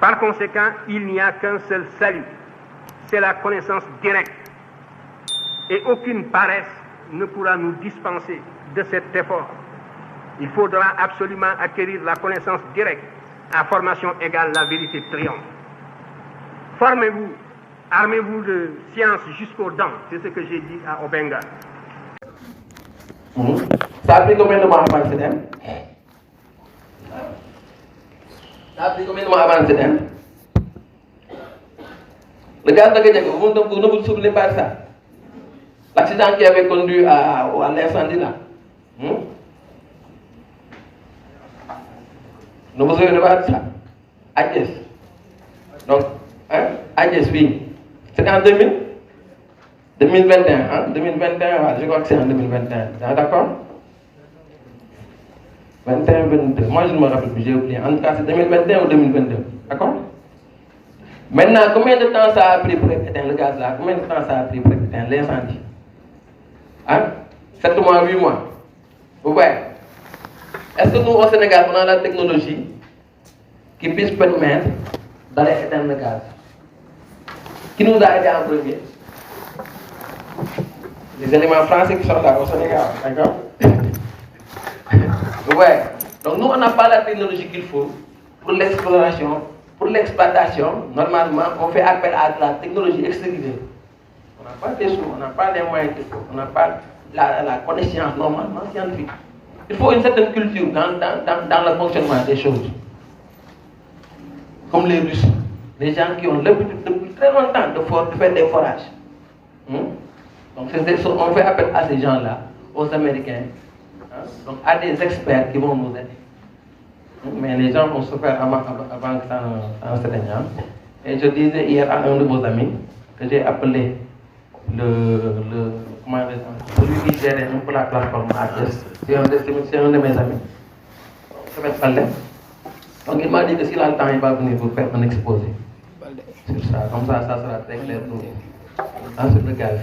Par conséquent, il n'y a qu'un seul salut, c'est la connaissance directe. Et aucune paresse ne pourra nous dispenser de cet effort. Il faudra absolument acquérir la connaissance directe. À formation égale, la vérité triomphe. Formez-vous, armez-vous de science jusqu'aux dents, c'est ce que j'ai dit à Obenga. Ça a pris combien de mois avant le CDM? Ça a pris combien de mois avant le CDM? Le gaz de Guédiago, vous ne vous souvenez pas de ça? L'accident qui avait conduit à l'incendie là. Ne vous souvenez pas de ça? Agnès. Donc, Agnès, oui. C'était en 2021. Hein? 2021, je crois que c'est en 2021. D'accord? 21, 22. Moi, je ne me rappelle plus, j'ai oublié. En tout cas, c'est 2021 ou 2022. D'accord? Maintenant, combien de temps ça a pris pour éteindre le gaz là? Combien de temps ça a pris pour éteindre l'incendie? Hein? 7 mois, 8 mois. Vous voyez? Est-ce que nous, au Sénégal, on a la technologie qui puisse permettre d'aller éteindre le gaz? Qui nous a aidé en premier? Les éléments français qui sont là au Sénégal. D'accord? Vous voyez? Donc, nous, on n'a pas la technologie qu'il faut pour l'exploration, pour l'exploitation. Normalement, on fait appel à la technologie extérieure. On n'a pas des sous, on n'a pas les moyens qu'il faut, on n'a pas la connaissance normalement scientifique. Il faut une certaine culture dans le fonctionnement des choses. Comme les Russes, les gens qui ont l'habitude depuis très longtemps de faire des forages. Donc on fait appel à ces gens-là, aux Américains, donc à des experts qui vont nous aider. Mais les gens vont se faire avant que ça ne s'éteigne. Et je disais hier à un de vos amis que j'ai appelé celui qui gérait un peu la plateforme ATS. C'est un de mes amis. Je vais parler. Donc il m'a dit que s'il a le temps, il va venir vous faire un exposé sur ça. Comme ça sera très clair pour vous. Sur le gaz.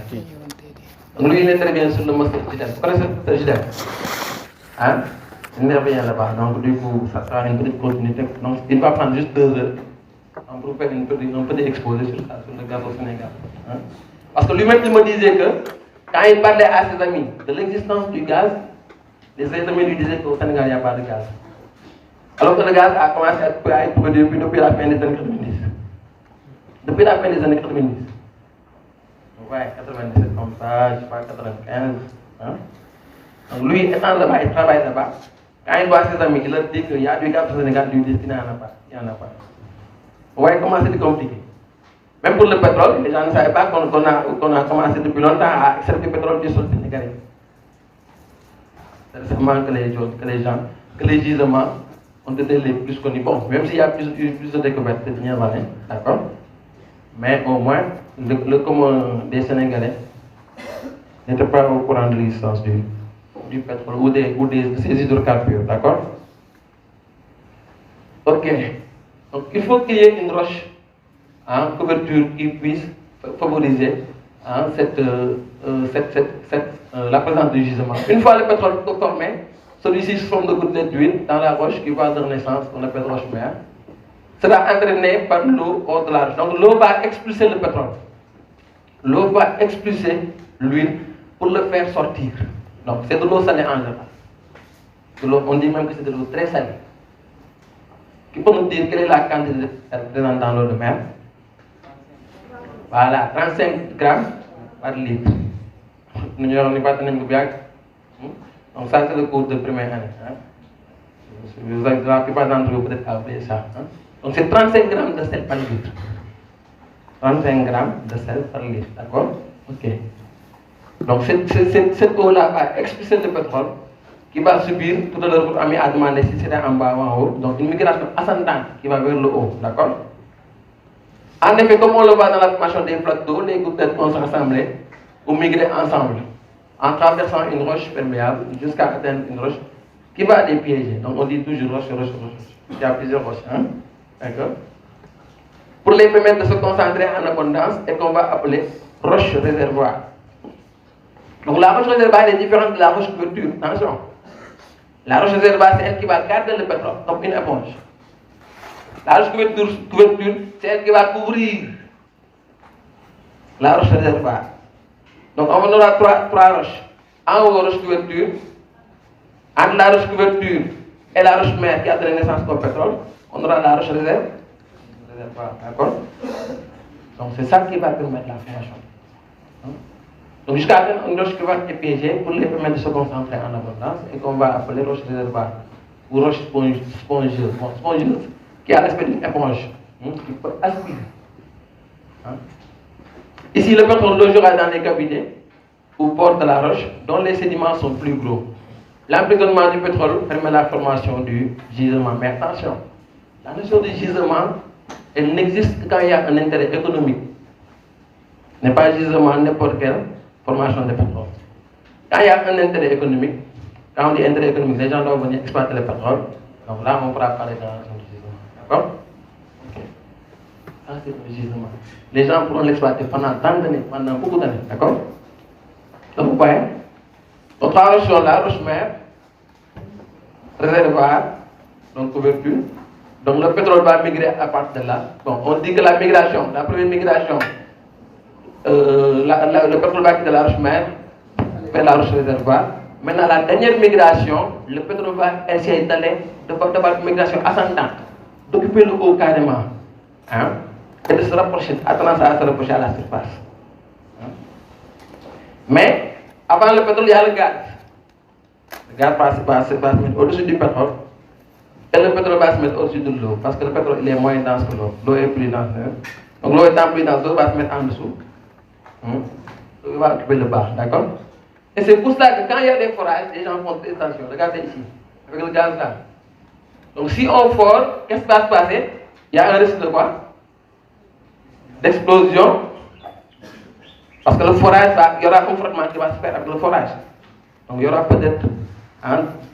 Donc lui, il intervient sur le master JDEM. Vous connaissez le JDEM? Hein? Il intervient là-bas. Donc du coup, ça sera une petite continuité. Donc il va prendre juste 2 heures pour faire un petit exposé sur ça, sur le gaz au Sénégal. Hein? Parce que lui-même, il me disait que quand il parlait à ses amis de l'existence du gaz, les amis lui disaient qu'au Sénégal, il n'y a pas de gaz. Alors que le gaz a commencé à être produit depuis la fin des années 90. Depuis la fin des années 90. Vous voyez, 97 comme ça, je sais pas, 95. Hein? Donc lui, étant là-bas, il travaille là-bas. Quand il voit ses amis, il leur dit qu'il y a du gaz au Sénégal, lui dit qu'il n'y en a pas. Il n'y en a pas. Vous voyez comment c'est compliqué. Même pour le pétrole, les gens ne savaient pas qu'on a commencé depuis longtemps à extraire du pétrole du sol sénégalais. C'est récemment que les gisements ont été les plus connus. Bon, même s'il y a plus de découvertes ces dernières années, d'accord? Mais au moins, le commun des Sénégalais n'était pas au courant de l'existence du pétrole ou de ces hydrocarbures, d'accord? Ok. Donc il faut qu'il y ait une roche en couverture qui puisse favoriser la présence du gisement. Une fois le pétrole formé, celui-ci se forme de gouttelettes d'huile dans la roche qui va donner naissance, qu'on appelle roche mère. Sera entraîné par l'eau hors de la roche. Donc l'eau va expulser le pétrole. L'eau va expulser l'huile pour le faire sortir. Donc c'est de l'eau salée en général. On dit même que c'est de l'eau très salée. Qui peut nous dire quelle est la quantité présente dans l'eau de mer? Voilà, 35 grammes par litre. Donc ça c'est le cours de première année. Hein? La plupart d'entre vous peut-être oublié ça. Hein? Donc c'est 35 grammes de sel par litre. 35 grammes de sel par litre, d'accord? Ok. Donc cette eau-là va expulser le pétrole qui va subir, tout à l'heure votre ami a demandé si c'était en bas ou en haut, donc une migration ascendante qui va vers le haut, d'accord? En effet, comme on le voit dans la formation des flaques d'eau, les gouttelettes vont se rassembler ou migrer ensemble en traversant une roche perméable jusqu'à atteindre une roche qui va les piéger. Donc on dit toujours roche. Il y a plusieurs roches, hein? D'accord? Pour les permettre de se concentrer en abondance et qu'on va appeler roche réservoir. Donc la roche réservoir est différente de la roche couverture. Attention. La roche réservoir, c'est elle qui va garder le pétrole comme une éponge. La roche couverture, c'est elle qui va couvrir la roche réservoir. Donc on aura trois roches. En haut, roche couverture. Entre la roche couverture et la roche mère qui a donné naissance au pétrole, on aura la roche réservoir. D'accord? Donc c'est ça qui va permettre la formation. Donc jusqu'à présent, une roche qui va être piégée pour les permettre de se concentrer en abondance et qu'on va appeler roche réservoir ou roche spongieuse. Bon, spongieuse qui a l'aspect d'une éponge, qui peut aspirer. Ici, le pétrole logera dans les cabinets au bord de la roche dont les sédiments sont plus gros. L'emprisonnement du pétrole permet la formation du gisement. Mais attention, la notion de gisement, elle n'existe que quand il y a un intérêt économique. Ce n'est pas gisement n'importe quelle formation de pétrole. Quand il y a un intérêt économique, quand on dit intérêt économique, les gens doivent venir exploiter le pétrole. Donc là, on pourra parler de la notion de gisement. D'accord? Ok. Ça, c'est le gisement. Les gens pourront l'exploiter pendant tant d'années, pendant beaucoup d'années. D'accord? Donc, vous voyez, nos trois roches sont là, roche mère, réservoir, donc couverture. Donc le pétrole va migrer à partir de là. Bon, on dit que la migration, la première migration, le pétrole va quitter la roche mère vers la roche réservoir. Maintenant, la dernière migration, le pétrole va essayer d'aller, de faire une migration ascendante, d'occuper le haut carrément, et de se rapprocher, à tendance à se rapprocher à la surface. Mais, avant le pétrole, il y a le gaz. Le gaz va se mettre au-dessus du pétrole. Et le pétrole va se mettre au-dessus de l'eau. Parce que le pétrole, il est moins dense que l'eau. L'eau est plus dense. Donc l'eau étant plus dense, l'eau va se mettre en dessous. L'eau va occuper le bas. D'accord? Et c'est pour ça que quand il y a des forages, les gens font très attention. Regardez ici. Avec le gaz là. Donc si on fore, qu'est-ce qui va se passer? Il y a un risque de quoi? D'explosion. Parce que le forage, il y aura un frottement qui va se faire avec le forage. Donc il y aura peut-être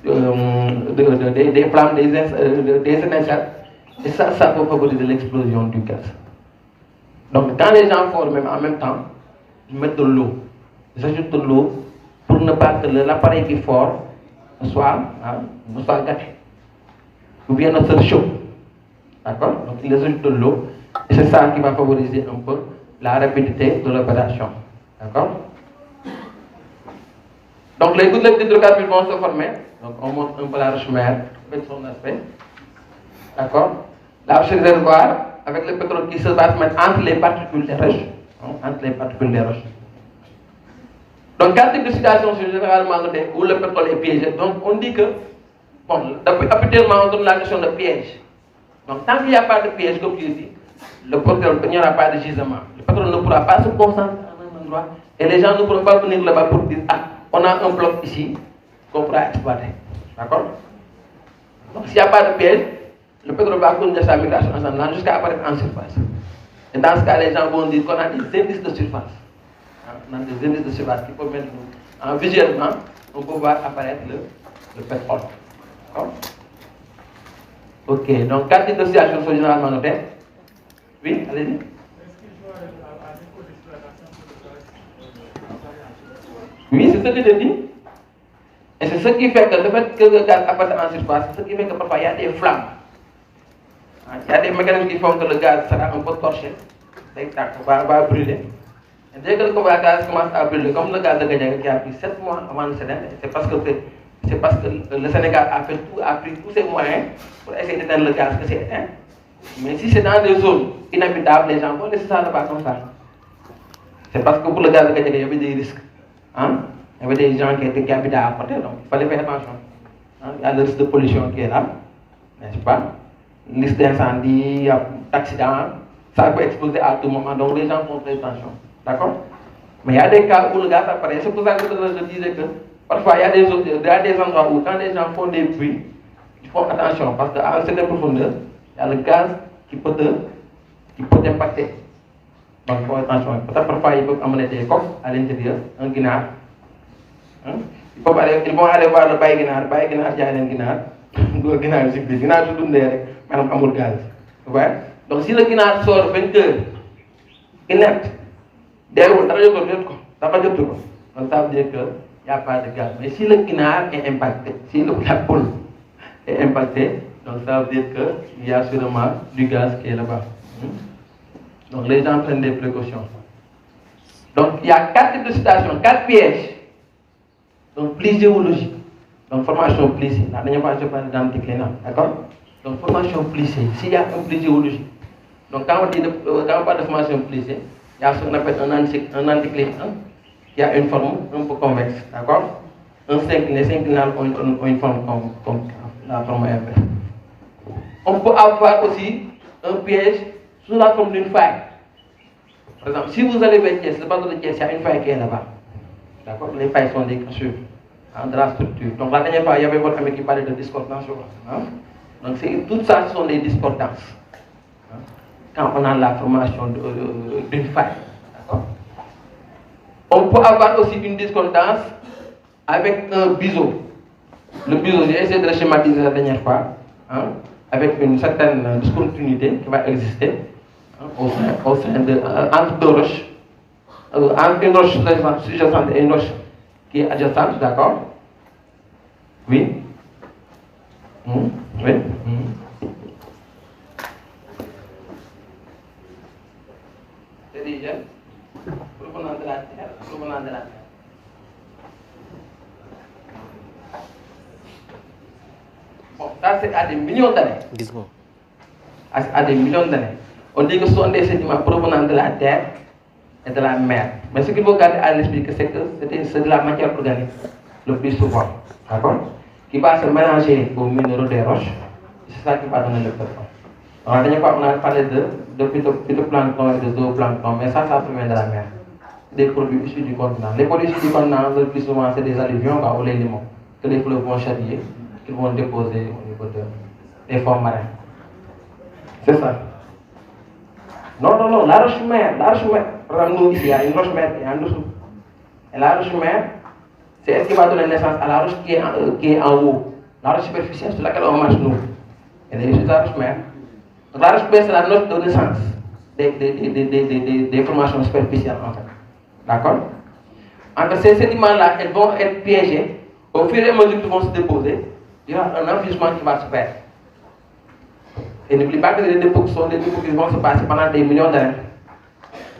des flammes, des étincelles. Et ça peut favoriser l'explosion du gaz. Donc quand les gens forent même en même temps, ils mettent de l'eau. Ils ajoutent de l'eau pour ne pas que l'appareil qui fore ne soit gâté. Ou bien ne se réchauffe. D'accord? Donc ils ajoutent de l'eau. Et c'est ça qui va favoriser un peu la rapidité de l'opération. D'accord? Donc les gouttelettes d'hydrocarbures vont se former. Donc on montre un peu la roche mère avec son aspect. D'accord? La roche réservoir avec le pétrole qui va se mettre entre les particules des roches. Entre les particules des roches. Donc quatre types de situations sont généralement notées où le pétrole est piégé. Donc on dit que, bon, habituellement on donne la notion de piège. Donc tant qu'il n'y a pas de piège comme je dis, le pétrole, il n'y aura pas de gisement. Le pétrole ne pourra pas se concentrer en un endroit et les gens ne pourront pas venir là-bas pour dire on a un bloc ici qu'on pourra exploiter. D'accord? Donc s'il n'y a pas de piège, le pétrole va continuer sa migration ensemble jusqu'à apparaître en surface. Et dans ce cas, les gens vont dire qu'on a des indices de surface. On a des indices de surface qui peuvent mettre en visuellement, on peut voir apparaître le pétrole. D'accord? Ok, donc quatre types de situations sont généralement notées. Oui, allez-y. Oui, c'est ce que je dis. Et c'est ce qui fait que le fait que le gaz apparaît en surface, c'est ce qui fait que parfois il y a des flammes. Il y a des mécanismes qui font que le gaz sera un peu torché, va brûler. Et dès que le gaz commence à brûler, comme le gaz de Gadiaga qui a pris 7 mois avant de s'éteindre, c'est parce que le Sénégal a pris tous ses moyens pour essayer d'éteindre le gaz que c'est éteint. Mais si c'est dans des zones inhabitables, les gens vont laisser ça là-bas comme ça. C'est parce que pour le gaz de Gadiaga, il y avait des risques. Il y avait des gens qui habitaient à côté, donc il fallait faire attention. Il y a le risque de pollution qui est là, n'est-ce pas? Le risque d'incendie, d'accident, ça peut exploser à tout moment, donc les gens font très attention. D'accord? Mais il y a des cas où le gaz apparaît. C'est pour ça que je disais que parfois il y a des endroits où quand les gens font des bruits, ils font attention parce qu'à une certaine profondeur, il y a le gaz qui peut t'impacter. Donc il faut faire attention. Peut-être parfois ils peuvent amener des coques à l'intérieur, un guinard. Ils vont aller voir le bail guinard, il y a un guinard. Le guinard est simple. Le guinard est tout mais on a gaz. Vous voyez? Donc si le guinard sort 20 heures, inerte, derrière, donc ça veut dire qu'il n'y a pas de gaz. Mais si le guinard est impacté, si la poule est impactée, Donc ça veut dire qu'il y a sûrement du gaz qui est là-bas. Donc les gens prennent des précautions. Donc il y a 4 types de situations, 4 pièges. Donc plus géologique. Donc formation plissée. La dernière fois je parlais d'anticlinal. D'accord? Donc formation plissée. S'il y a un pli géologique. Donc quand on parle de formation plissée, il y a ce qu'on appelle un anticlinal qui a une forme un peu convexe. D'accord? Les synclinales ont une forme comme la forme inverse. On peut avoir aussi un piège sous la forme d'une faille. Par exemple, si vous allez vers Thiès, le bateau de Thiès, il y a une faille qui est là-bas. D'accord? Les failles sont des cassures de la structure. Donc la dernière fois, il y avait votre ami qui parlait de discordance. Donc tout ça, ce sont des discordances. Quand on a la formation d'une faille. D'accord? On peut avoir aussi une discordance avec un biseau. Le biseau, j'ai essayé de le schématiser la dernière fois, avec une certaine discontinuité qui va exister au sein de, entre deux roches. Entre une roche sous-jacente et une roche qui est adjacente, d'accord? Oui? Oui? C'est des gènes provenant de la terre, provenant de la terre. Bon, ça c'est à des millions d'années. À des millions d'années. On dit que ce sont des sédiments provenant de la terre et de la mer. Mais ce qu'il faut garder à l'esprit, c'est que c'est de la matière organique, le plus souvent. D'accord? Qui va se mélanger aux minéraux des roches. C'est ça qui va donner le pétrole. Alors, la dernière fois, on a parlé de phytoplancton et de zooplancton, mais ça provient de la mer. Des produits issus du continent. Les produits issus du continent, le plus souvent, c'est des alluvions ou les limons que les fleuves vont charrier, qu'ils vont déposer au niveau des fonds marins. C'est ça. Non, la roche-mère. Par exemple, nous, ici, il y a une roche-mère qui est en dessous. Et la roche-mère, c'est elle qui va donner naissance à la roche qui est en haut. La roche superficielle sur laquelle on marche nous. Elle est juste la roche-mère. Donc la roche-mère, c'est la note de naissance des formations superficielles, en fait. D'accord? Entre ces sédiments-là, elles vont être piégées. Au fur et à mesure qu'ils vont se déposer, il y aura un enfouissement qui va se faire. Et n'oublie pas que les dépôts sont des dépôts qui vont se passer pendant des millions d'années.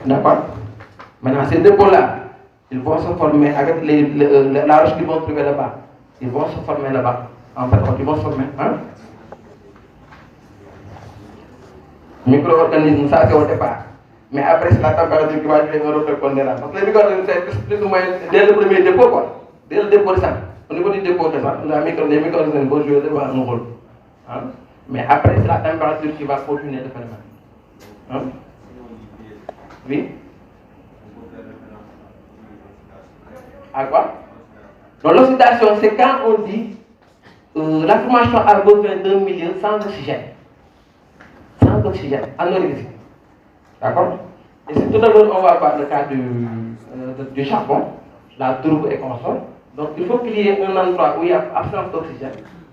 D'accord? Maintenant, ces dépôts-là, ils vont se former avec la roche qu'ils vont trouver là-bas. Ils vont se former là-bas. En fait, ils vont se former. Micro-organismes, ça c'est au départ. Mais après, c'est la température qui va créer un rôle prépondérant. Donc les micro-organismes, c'est plus ou moins dès le premier dépôt, quoi. Dès le dépôt de sang. Au niveau du dépôt de sang, les micro-organismes vont jouer un rôle. Mais après, c'est la température qui va continuer le phénomène. Oui? À quoi? Donc l'oxydation, c'est quand on dit la formation a besoin d'un milieu sans oxygène. Sans oxygène, anorexie. D'accord? Et c'est tout à l'heure, on va voir le cas du charbon, la tourbe et consorts. Donc il faut qu'il y ait un endroit où il y a absence d'oxygène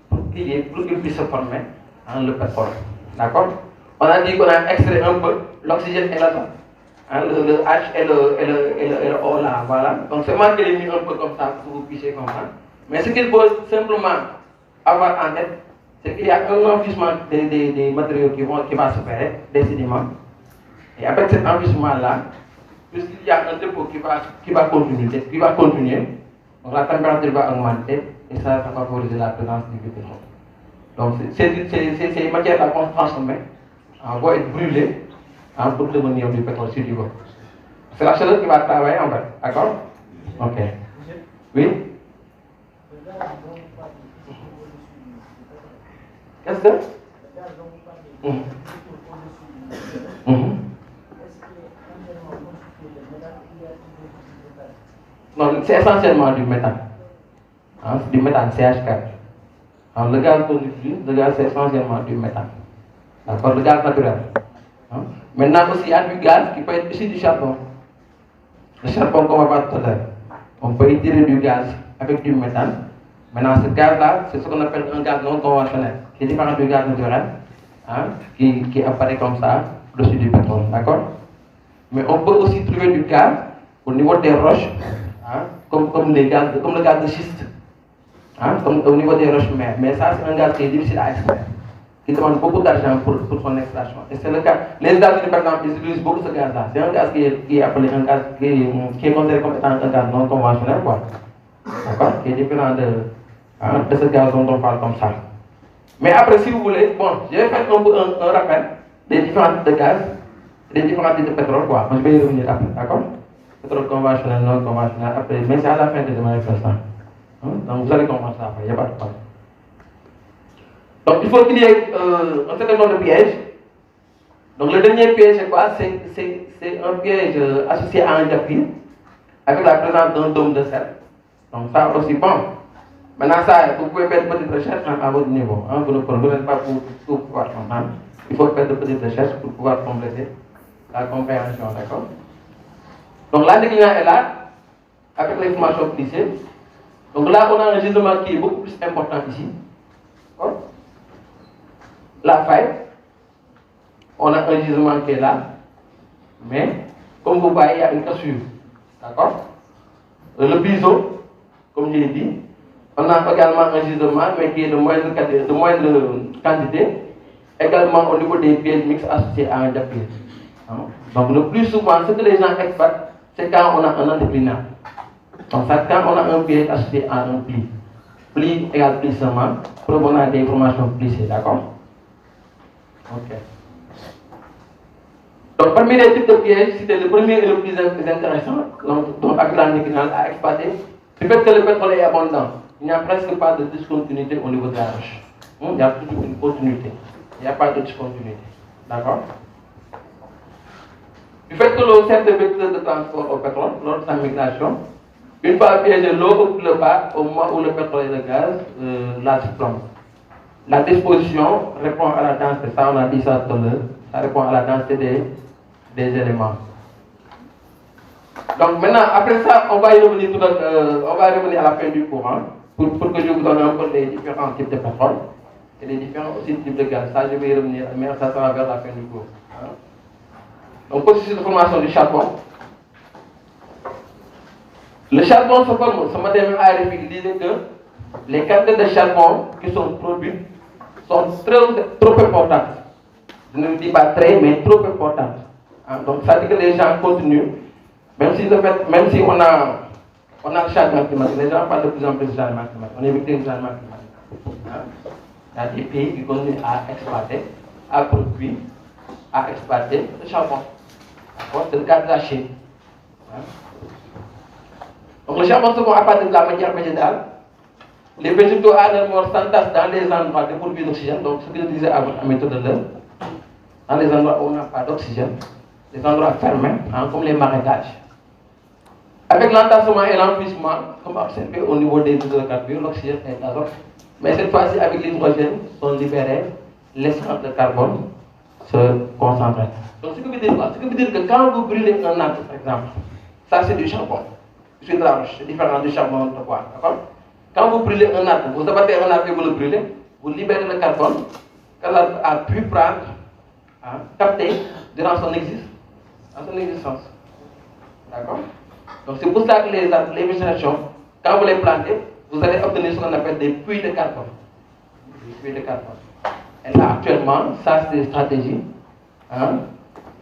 pour qu'il puisse se former le pétrole. D'accord? On a dit qu'on a extrait un peu, l'oxygène est là-dedans. Le H et le O là, voilà. Donc c'est moi qui l'ai mis un peu comme ça pour que vous puissiez comprendre. Mais ce qu'il faut simplement avoir en tête, c'est qu'il y a un enfouissement des matériaux qui va se faire, des sédiments. Et avec cet enfouissement-là, puisqu'il y a un dépôt qui va continuer, donc la température va augmenter et ça va favoriser la présence du pétrole. Donc ces matières-là vont se transformer, vont être brûlées pour devenir du pétrole sur du bois. C'est la chaleur qui va travailler en fait, d'accord? Ok. Oui? Qu'est-ce que? Non, c'est essentiellement du méthane. C'est du méthane CH4. Alors, le gaz conductif, le gaz c'est essentiellement du méthane. D'accord? Le gaz naturel. Maintenant aussi, il y a du gaz qui peut être issu du charbon. Le charbon qu'on va voir tout à l'heure. On peut y tirer du gaz avec du méthane. Maintenant, ce gaz-là, c'est ce qu'on appelle un gaz non conventionnel, qui est différent du gaz naturel, qui apparaît comme ça, au-dessus du pétrole. D'accord? Mais on peut aussi trouver du gaz au niveau des roches, comme le gaz de schiste, comme au niveau des roches mères. Mais ça, c'est un gaz qui est difficile à extraire. il demande beaucoup d'argent pour son extraction. Et c'est le cas. Les États-Unis, par exemple, ils utilisent beaucoup ce gaz-là. C'est un gaz qui est appelé un gaz qui est considéré comme étant un gaz non conventionnel, quoi. D'accord? Qui est différent de ce gaz dont on parle comme ça. Mais après, si vous voulez, bon, je vais faire un rappel des différents types de gaz, des différents types de pétrole, quoi. Je vais y revenir après, d'accord? Pétrole conventionnel, non conventionnel, après, mais c'est à la fin que je vais faire ça. Donc vous allez comprendre ça après, il n'y a pas de problème. Donc il faut qu'il y ait un certain nombre de pièges. Donc le dernier piège, c'est quoi? C'est un piège associé à un diaphragme, avec la présence d'un dôme de sel. Donc ça aussi, bon. Maintenant, ça, vous pouvez faire de petites recherches à votre niveau. Hein, vous n'êtes pas pour pouvoir comprendre. Il faut faire de petites recherches pour pouvoir compléter la compréhension, d'accord? Donc la déclinaison est là, avec l'information plissée. Donc là, on a un gisement qui est beaucoup plus important ici. D'accord? La faille, on a un gisement qui est là, mais comme vous voyez, il y a une cassure. D'accord? Le biseau, comme je l'ai dit, on a également un gisement, mais qui est de moindre quantité, également au niveau des pièges mixtes associés à un diaphragme. Donc le plus souvent, ce que les gens exploitent, c'est quand on a un antéclinal. Donc ça, quand on a un piège associé à un pli. Pli égale plissement, provenant des formations plissées, d'accord? Ok. Donc parmi les types de pièges, c'était le premier et le plus intéressant, donc avec l'antéclinal à exploiter. Du fait que le pétrole est abondant, il n'y a presque pas de discontinuité au niveau de la roche. Il y a toujours une continuité. Il n'y a pas de discontinuité. D'accord? Du fait que l'eau sert de vecteur de transport au pétrole lors de sa migration, une fois piégé, l'eau occupe le bas au moment où le pétrole et le gaz la surplombent. La disposition répond à la densité, ça on a dit ça tout à l'heure, ça répond à la densité des éléments. Donc maintenant, après ça, on va y revenir, on va revenir à la fin du cours, hein, pour que je vous donne un peu les différents types de pétrole et les différents aussi types de gaz. Ça, je vais y revenir, mais ça sera vers la fin du cours. Hein. Donc, processus de formation du charbon. Le charbon se forme, ce matin même ARFI disait que les quantités de charbon qui sont produites sont trop importantes. Je ne dis pas très, mais trop importantes. Hein. Donc, ça dit que les gens continuent. Même si on a le changement climatique, les gens parlent de plus en plus de changement climatique. On est victime du changement climatique. Hein? Il y a des pays qui continuent à exploiter, à produire, à exploiter le charbon. C'est le cas de la Chine. Hein? Donc le charbon se forme à partir de la matière végétale. Les végétaux anémores s'entassent dans les endroits dépourvus d'oxygène. Donc ce que je disais à votre méthode de l'heure, dans les endroits où on n'a pas d'oxygène, les endroits fermés, hein, comme les marécages. Avec l'entassement et l'enfouissement, comme observé au niveau des hydrocarbures, l'oxygène et l'azote, mais cette fois-ci avec l'hydrogène, sont libérés, l'essence de carbone se concentre. Donc ce que veut dire quoi? Ce que veut dire que quand vous brûlez un arbre, par exemple, ça c'est du charbon, c'est de la roche, c'est différent du charbon de bois, d'accord? Quand vous brûlez un arbre, vous abattez un arbre et vous le brûlez, vous libérez le carbone que l'arbre a pu prendre, hein, capter durant son existence. D'accord? Donc c'est pour ça que les végétations, quand vous les plantez, vous allez obtenir ce qu'on appelle des puits de carbone. Des puits de carbone. Et là actuellement, ça c'est des stratégies, hein,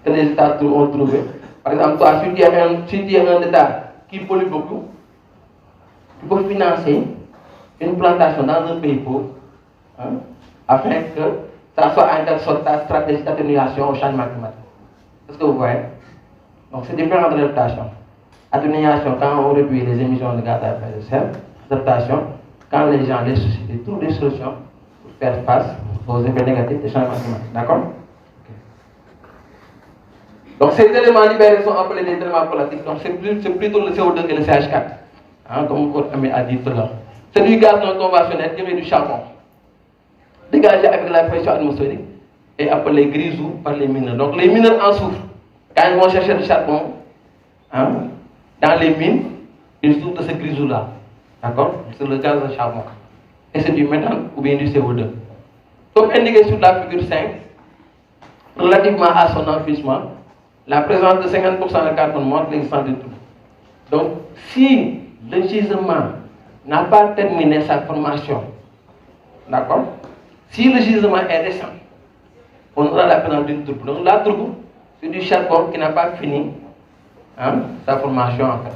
que les États ont trouvées. Par exemple, toi, si tu es un État qui pollue beaucoup, tu peux financer une plantation dans un pays pauvre, hein, afin que ça soit en quelque sorte ta stratégie d'atténuation au changement climatique. Est-ce que vous voyez? Donc c'est différent de l'adaptation. Atténuation, quand on réduit les émissions de gaz à effet de serre. Adaptation, quand les gens trouvent des solutions pour faire face aux effets négatifs des changements climatiques. D'accord? Donc ces éléments libérés sont appelés des éléments volatiles. Donc c'est plutôt le CO2 et le CH4. Hein, comme votre ami a dit tout à l'heure. C'est du gaz non conventionnel tiré du charbon, dégagé avec la pression atmosphérique et appelé grisou par les mineurs. Donc les mineurs en souffrent. Quand ils vont chercher du charbon, hein, dans les mines, ils souffrent de ce grisou-là. D'accord? C'est le gaz de charbon. Et c'est du méthane ou bien du CO2. Comme indiqué sur la figure 5, relativement à son enfouissement, la présence de 50% de carbone montre l'existence de tout. Donc, si le gisement n'a pas terminé sa formation, d'accord, Si le gisement est récent, on aura la présence d'une tourbe. Donc la tourbe, c'est du charbon qui n'a pas fini sa formation en fait.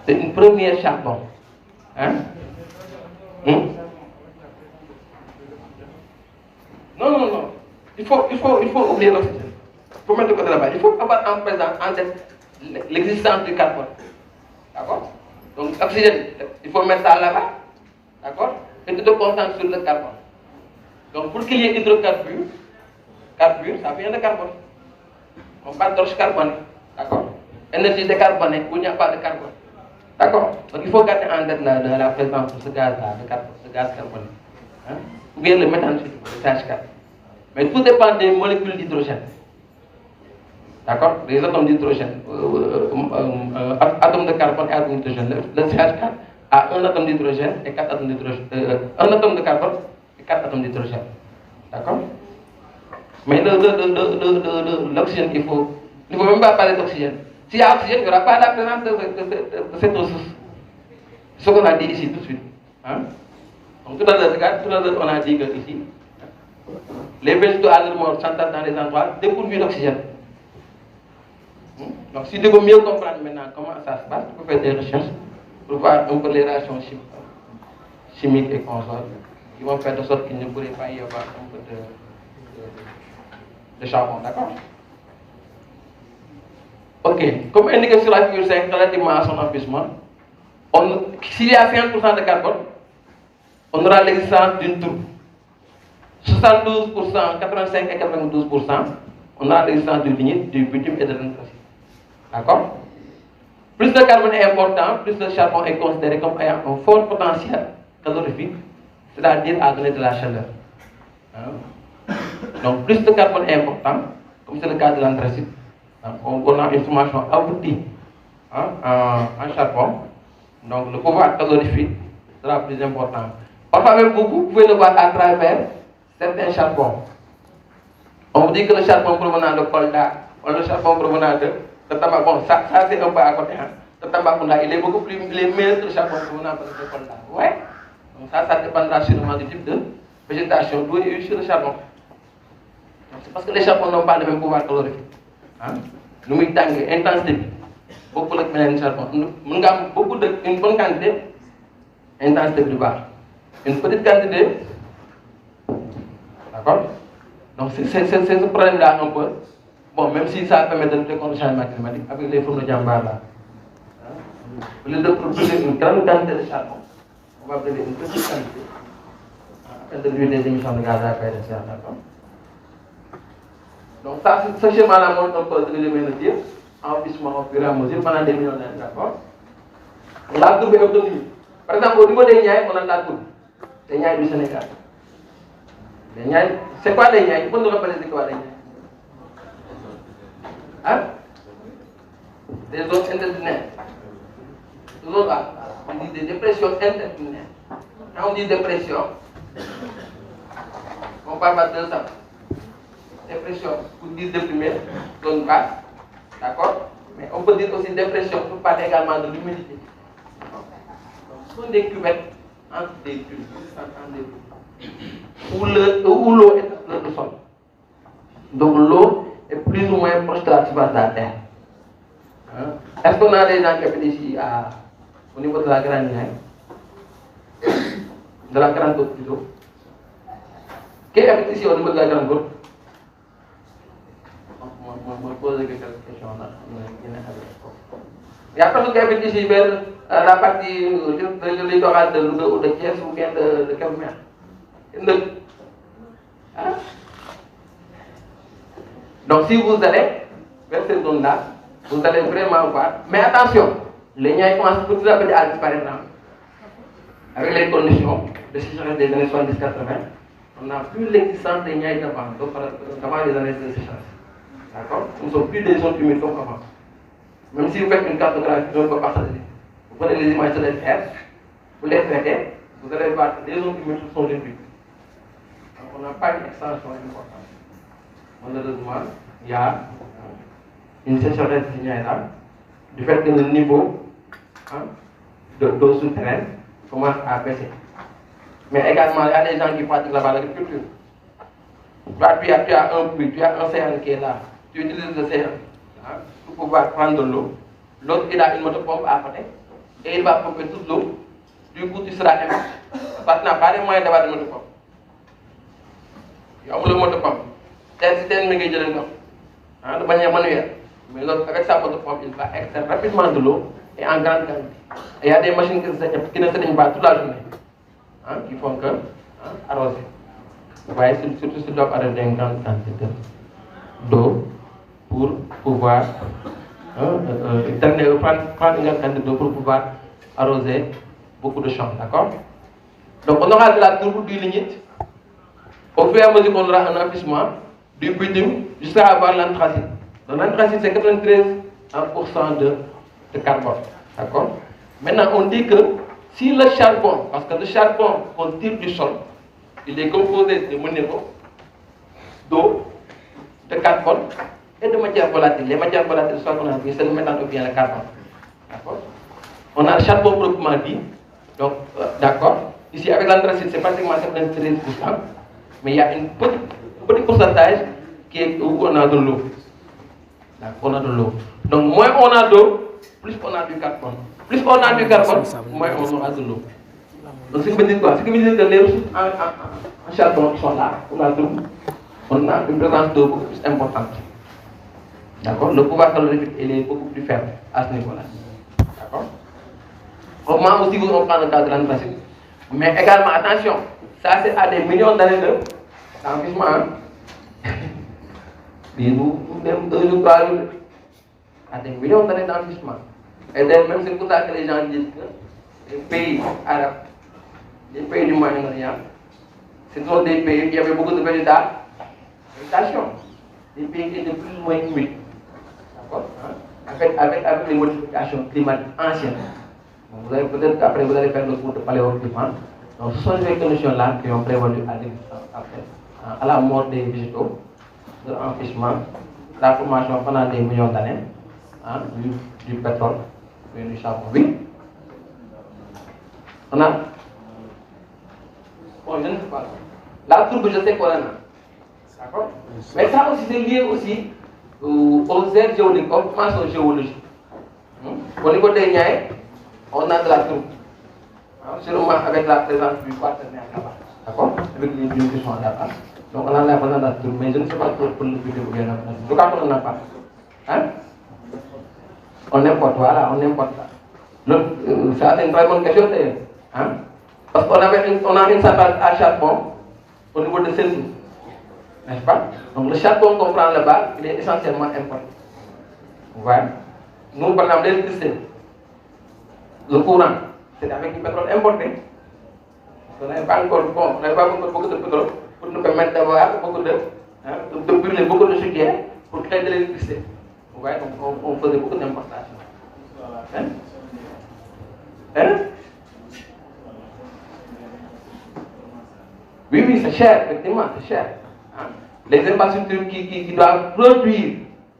C'est une première charbon. Non. Il faut oublier l'oxygène. Il faut mettre de côté là-bas. Il faut avoir en présence en tête l'existence du carbone. D'accord? Donc l'oxygène, il faut mettre ça là-bas. D'accord? Et tu te concentres sur le carbone. Donc pour qu'il y ait hydrocarbures, ça vient de carbone. On parle d'orge carbonée. D'accord? Énergie décarbonée où il n'y a pas de carbone. D'accord? Donc il faut garder en tête la présence de ce gaz-là, ce gaz carboné. Ou bien le méthane, le CH4. Mais tout dépend des molécules d'hydrogène. D'accord? Les atomes d'hydrogène, atomes de carbone et atomes d'hydrogène. Le CH4 a un atome d'hydrogène et 4 atomes d'hydrogène. Un atome de carbone et 4 atomes d'hydrogène. D'accord? Mais l'oxygène, il ne faut même pas parler d'oxygène. S'il y a oxygène, il n'y aura pas la présence de cette ressource. C'est ce qu'on a dit ici tout de suite. Donc tout à l'heure, on a dit que ici, les végétaux à leur mort s'entassent dans les endroits dépourvus d'oxygène. Donc si tu veux mieux comprendre maintenant comment ça se passe, tu peux faire des recherches pour voir un peu les réactions chimiques et consorts qui vont faire de sorte qu'il ne pourrait pas y avoir un peu de charbon, d'accord? Ok, comme indiqué sur la figure 5, relativement à son emplissement, s'il y a 50% de carbone, on aura l'existence d'une tourbe. 72%, 85 et 92%, on aura l'existence du lignite, du bitume et de l'anthracite. D'accord? Plus le carbone est important, plus le charbon est considéré comme ayant un fort potentiel calorifique, c'est-à-dire à donner de la chaleur. Donc plus le carbone est important, comme c'est le cas de l'anthracite, on a une formation aboutie en charbon, donc le pouvoir calorifique sera plus important. Parfois même vous pouvez le voir à travers certains charbons. On vous dit que le charbon provenant de Kolda, ou le charbon provenant de tabac, bon ça c'est un peu à côté. Le Tambacounda, il est beaucoup plus meilleur que le charbon provenant de Kolda. Ouais. Donc ça dépendra sûrement du type de végétation d'où est issu le charbon. C'est parce que les charbons n'ont pas le même pouvoir calorifique. Nous avons une intensité, beaucoup de charbon. Nous avons beaucoup une bonne quantité, intensité plus basse. Une petite quantité, d'accord? Donc c'est ce problème-là un peu. Bon, même si ça permet de lutter contre le changement climatique avec les fourneaux de Jambar là. Au lieu de produire une grande quantité de charbon, on va produire une petite quantité afin de réduire les émissions de gaz à effet de serre, d'accord? Donc ça, ce schéma-là montre un peu ce que je viens de dire, enrichissement au fur et à mesure pendant des millions d'années, d'accord? La tourbe est obtenue. Par exemple, au niveau des Niayes, on a la tourbe. Les Niayes du Sénégal. Les Niayes, c'est quoi les Niayes? Il faut nous rappeler c'est quoi les Niayes? Des zones interdunaires. On dit des dépressions interdunaires. Quand on dit dépression, on parle pas de ça. Dépression, pour dire déprimé, zone basse, d'accord? Mais on peut dire aussi dépression pour parler également de l'humidité. Ce sont des cuvettes entre des dunes, où l'eau est le sol. Donc l'eau est plus ou moins proche de la surface de la terre. Est-ce qu'on a des gens qui habitent ici au niveau de la Grande Niayes? De la Grande Côte plutôt? Qui habite ici au niveau de la Grande Côte? Je pose quelques questions là. Il y a personne qui habite ici vers la partie de littoral de Thiès ou bien de Kébémer. Donc si vous allez vers cette zone-là, vous allez vraiment voir. Mais attention, les Niayes commencent petit à petit à disparaître. Avec les conditions de sécheresse des années 70-80, on n'a plus l'existence des Niayes d'avant les années de sécheresse. D'accord? Nous ne sommes plus des zones humides comme avant. Même si vous faites une cartographie, vous ne pouvez pas partager. Vous prenez les images de l'ETF, vous les traitez, vous allez voir que les zones humides sont réduites. Donc on n'a pas une extension importante. Malheureusement, il y a une sécheresse générale du fait que le niveau d'eau souterraine commence à baisser. Mais également, il y a des gens qui pratiquent là-bas l'agriculture. Toi, tu as un puits, tu as un océan qui est là. Tu utilises l'océan pour pouvoir prendre de l'eau. L'autre, il a une motopompe à côté et il va pomper toute l'eau. Du coup, tu seras ému. Parce que tu n'as pas les moyens d'avoir de motopompe. Il y a une motopompe. C'est un méga de manière manuelle. Mais l'autre, avec sa motopompe, il va extraire rapidement de l'eau et en grande quantité. Et il y a des machines qui ne s'éteignent pas toute la journée, qui font que arroser. Vous voyez, surtout si tu dois arroser une grande quantité d'eau pour pouvoir prendre une grande quantité d'eau pour pouvoir arroser beaucoup de champs, d'accord? Donc on aura de la tourbe du lignite. Au fur et à mesure qu'on aura un enfouissement du bitume jusqu'à avoir l'anthracite. Donc l'anthracite c'est 93% de carbone, d'accord? Maintenant on dit que si le charbon, parce que le charbon qu'on tire du sol, il est composé de minerais, d'eau, de carbone et de matières volatiles. Les matières volatiles, soit qu'on a dit, c'est le méthane ou bien le carbone. D'accord? On a le charbon proprement dit, donc d'accord. Ici avec l'anthracite, c'est pratiquement 93%, mais il y a un petit pourcentage qui est où on a de l'eau. On a de l'eau. Donc moins on a d'eau, plus on a du carbone. Plus on a du carbone, moins on aura de l'eau. Donc ce qui veut dire quoi? Ce qui veut dire que les ressources en charbon qui sont là, on a une présence d'eau beaucoup plus importante. D'accord? Le pouvoir calorifique il est beaucoup plus faible à ce niveau-là. D'accord? Au moins aussi vous on prend le cas de l'anthracite. Mais également attention, ça c'est à des millions d'années d'enrichissement. Nous même 2 ou 3 jours, à des millions d'années d'enrichissement. Et d'ailleurs même c'est pour ça que les gens disent que les pays arabes, les pays du Moyen-Orient, ce sont des pays qui avaient beaucoup de végétation. Des pays qui étaient plus ou moins humides. D'accord? Avec les modifications climatiques anciennes. Donc, vous allez peut-être qu'après vous allez faire le cours de paléoclimat. Donc ce sont ces conditions-là qui ont prévalu à la mort des végétaux, de l'enrichissement, la formation pendant des millions d'années du pétrole et du charbon. Oui. On a. Bon, je ne sais pas. La tourbe, je sais qu'on en a. D'accord? Mais ça aussi, c'est lié aussi aux aires géologiques, aux formations géologiques. Au niveau des Niayes, on a de la tourbe. Sûrement avec la présence du partenaire là-bas. D'accord? Avec les dunes qui sont là-bas. Donc on a la présence de la tourbe, mais je ne sais pas pour le budget ou bien la présence. En tout cas, on n'en a pas. Hein? On importe, voilà, on importe ça. Ça, c'est une très bonne question d'ailleurs. Hein? Parce qu'on a une centrale à charbon au niveau de celle-ci. N'est-ce pas? Donc le charbon qu'on prend là-bas, il est essentiellement importé. Vous voyez? Nous, par exemple, l'électricité, le courant, c'est avec du pétrole importé. On n'avait pas encore beaucoup de pétrole pour nous permettre d'avoir beaucoup de brûler beaucoup de sucre pour créer de l'électricité. Vous voyez, donc on faisait beaucoup d'importations. Hein? Hein? Oui, c'est cher, effectivement, c'est cher. Hein? Les infrastructures qui doivent produire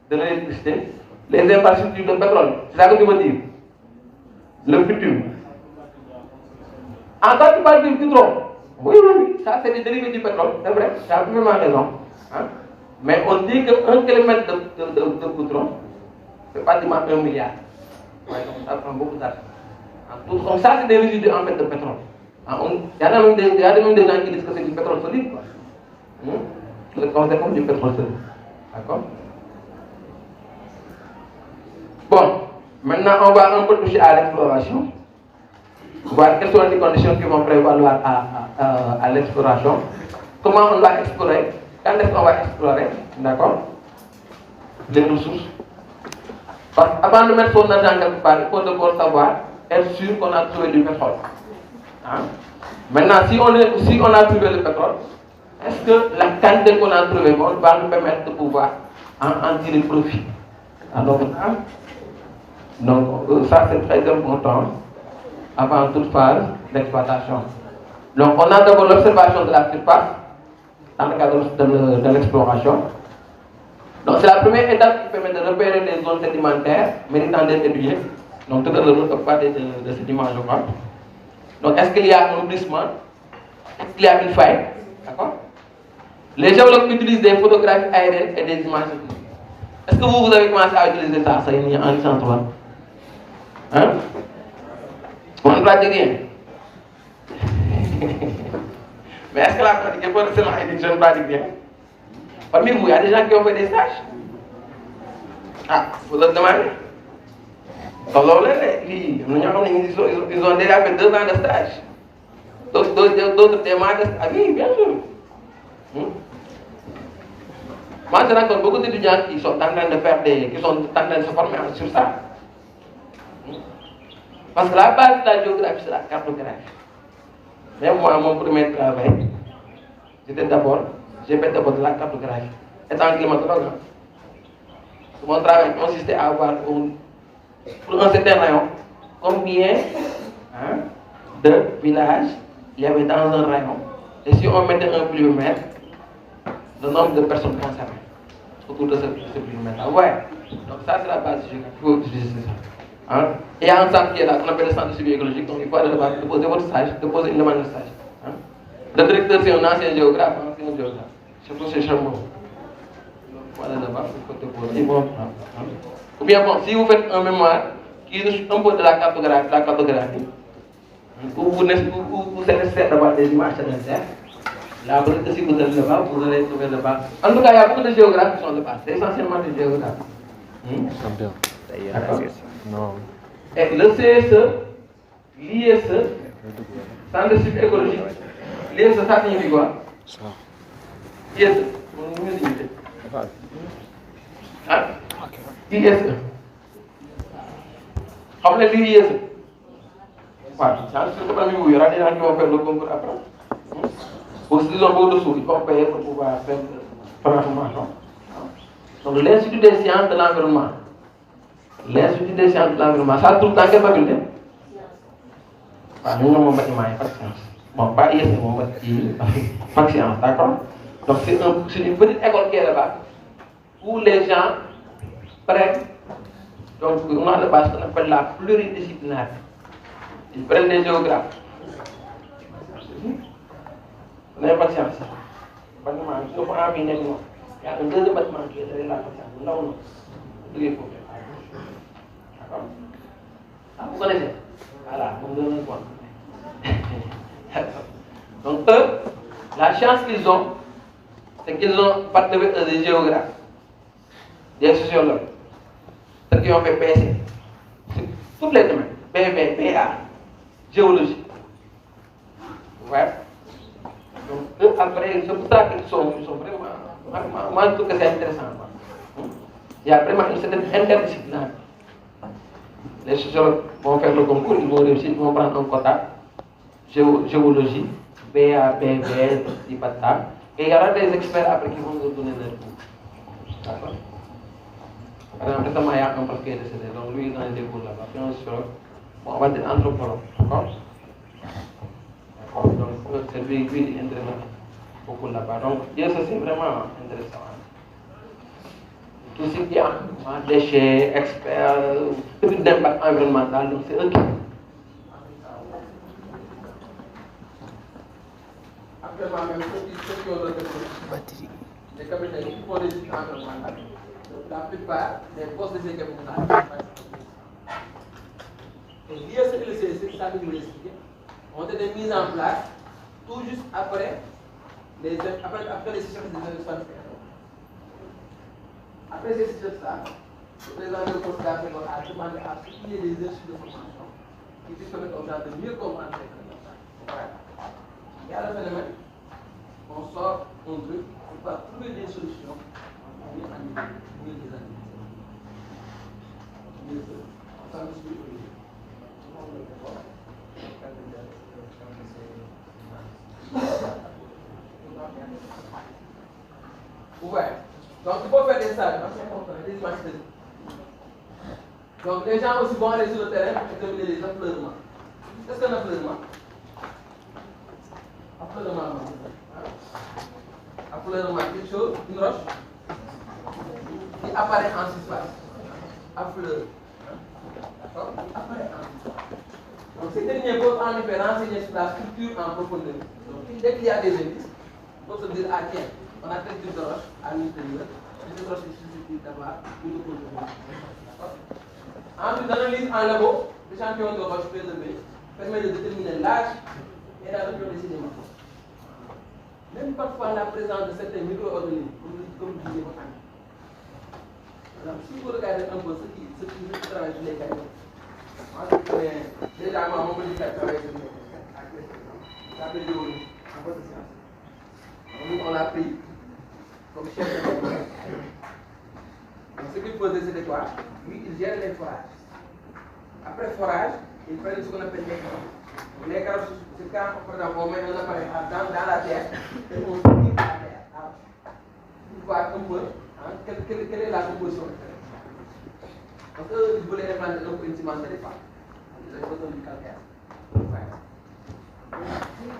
de l'électricité, les infrastructures de pétrole, c'est ça que tu veux dire? Le futur. Quand tu parles du pétrole, oui, ça c'est des dérivés du pétrole, c'est vrai, tu as absolument raison. Hein? Mais on dit qu'un kilomètre de goudron, c'est pratiquement 1 milliard. Ouais, donc ça prend beaucoup d'argent. Donc ça c'est des résidus en fait de pétrole. Il y a même des gens qui disent que c'est du pétrole solide. C'est le concept comme du pétrole solide. D'accord? Bon, maintenant on va un peu toucher à l'exploration. Voir quelles sont les conditions qui vont prévaloir à l'exploration. Comment on va explorer? Quand est-ce qu'on va explorer? D'accord? Les ressources. Parce qu'avant de mettre son argent quelque part, il faut d'abord savoir, être sûr qu'on a trouvé du pétrole. Hein? Maintenant, si on a trouvé le pétrole, est-ce que la quantité qu'on a trouvée va nous permettre de pouvoir en tirer profit? Alors, donc ça c'est très important avant toute phase d'exploitation. Donc on a d'abord l'observation de la surface dans le cadre de l'exploration. Donc c'est la première étape qui permet de repérer les zones sédimentaires méritant d'être étudiées. Donc tout à l'heure on va parler de sédiments, je crois. Donc est-ce qu'il y a un glissement Est-ce qu'il y a une faille? D'accord? Les géologues utilisent des photographies aériennes et des images de vie. Est-ce que vous avez commencé à utiliser ça en licence 3? Hein? On ne pratique rien. Mais est-ce que la pratique est forcément une jeune pratique bien? Parmi vous, il y a des gens qui ont fait des stages. Ah, vous leur demandez. Ils ont déjà fait 2 ans de stage. D'autres témoins de stage. Ah oui, bien sûr. Moi, je rencontre beaucoup d'étudiants qui sont en train de faire qui sont en train de se former sur ça. Parce que la base de la géographie, c'est la cartographie. Même moi, mon premier travail, j'ai fait d'abord de la cartographie. Étant climatologue, mon travail consistait à avoir pour un certain rayon combien de villages il y avait dans un rayon. Et si on mettait un pluviomètre, le nombre de personnes concernées autour de ce pluviomètre. Ouais. Donc ça, c'est la base du géographie. Il faut utiliser ça. Hein? Et il y a un centre qui est là, qu'on appelle le centre de suivi écologique. Donc il faut aller là-bas, déposer votre stage, déposer une demande de stage. Hein? Le directeur, c'est un ancien géographe. Surtout c'est Chambon. Il faut aller là-bas, il faut déposer. Bon, hein? Ou bien bon, si vous faites un mémoire qui est un peu de la cartographie, où vous êtes d'avoir des images terrestres, là, peut-être si vous allez là-bas, vous allez trouver là-bas. En tout cas, il y a beaucoup de géographes qui sont là-bas. C'est essentiellement des géographes. D'accord. Non. Et le CSE, l'ISE, Centre de suivi écologique, l'ISE, ça signifie quoi? ISE, on nous dit. Hein? ISE. Xam nga lii ISE. Waaw, c'est parmi vous, il y aura des gens qui vont faire le concours après. Aussi, ils ont beaucoup de sous, ils vont payer pour pouvoir faire la formation. Donc, l'Institut des sciences de l'environnement. L'Institut des sciences de l'environnement, ça se trouve dans quelle faculté? Nous avons un bâtiment, il n'y a pas de science. Bon, pas ISE, pas de science, d'accord? Donc, c'est une petite école qui est là-bas, où les gens prennent, donc, on a le base qu'on appelle la pluridisciplinaire. Ils prennent des géographes. Vous n'avez pas de science. Bâtiment, il y a un deuxième bâtiment qui est derrière la science. Là, on d'accord? Ah, vous connaissez? Voilà, vous me donnez quoi? Donc, eux, la chance qu'ils ont, c'est qu'ils ont parlé des géographes, des sociologues, ceux qui ont fait PC, tous les domaines, PV, PA, géologie. Ouais. Donc, eux, après, c'est pour ça qu'ils sont vraiment, moi je trouve que c'est intéressant. Il y a vraiment une certaine interdisciplinaire. Les sociologues vont faire le concours, ils vont réussir, ils vont prendre un quota, géologie, BA, PV, IPATA, et il y aura des experts après qui vont nous donner leur cours. D'accord? Par exemple, récemment, il y a un prof qui est décédé, donc lui, il donne des cours là-bas, puis un sociologue, bon, on va dire anthropologue, d'accord? Donc, c'est lui qui intervient beaucoup là-bas. Donc, ça, c'est vraiment intéressant. Tout ce qui est déchets, experts, tout d'impact environnemental, donc c'est eux qui. Actuellement, même ceux qui ont le batterie, les capitaines qui font des études environnementales, la plupart des postes de sécurité et l'ISE et le CSE, ça nous expliquer, ont été mis en place tout juste après les sécheresse des années 60. Après ces systèmes-là, le président de Costa Rica a demandé à ce qu'il y ait des instituts de formation qui puissent permettre aux gens de mieux comprendre les phénomènes. Il y a le phénomène, on sort un truc, on va trouver des solutions pour mieux animer, mieux les animer. Ça me suit. Ouais. Donc, il faut faire des stages, des images. Donc, les gens aussi vont aller sur le terrain pour examiner les affleurements. Qu'est-ce qu'un affleurement? Affleurement, affleurement, quelque chose, une roche qui apparaît en surface. Affleure. D'accord? Apparaît en surface. Donc ces derniers peuvent en effet renseigner sur la structure en profondeur. Donc dès qu'il y a des indices, on peut se dire, ah tiens, on a tel type de roche à l'intérieur, cette roche est susceptible d'avoir ou de contenir. Ensuite, l'analyse en labo, l'échantillon de roche prélevé permet de déterminer l'âge et la région des sédiments. Même parfois la présence de certains micro-organismes, comme je disais votre ami. Alors, si vous regardez un peu ce qui travaille sur les cailloux, moi je connais déjà mon modificateur travaille sur les cailloux, l'appelé géologie, en fait de science. Nous, on l'a pris comme chef de laboratoire. Donc ce qu'il faisait, c'était quoi? Lui, il gère les forages. Après forage, il fait ce qu'on appelle les carottes. Donc les carottes, c'est quand, par exemple, on met un appareil dans la terre et on tire la terre. Pour voir un peu hein, quelle est la composition de terre. Donc eux, ils voulaient implanter un peu une cimenterie des femmes. Ils avaient besoin du calcaire.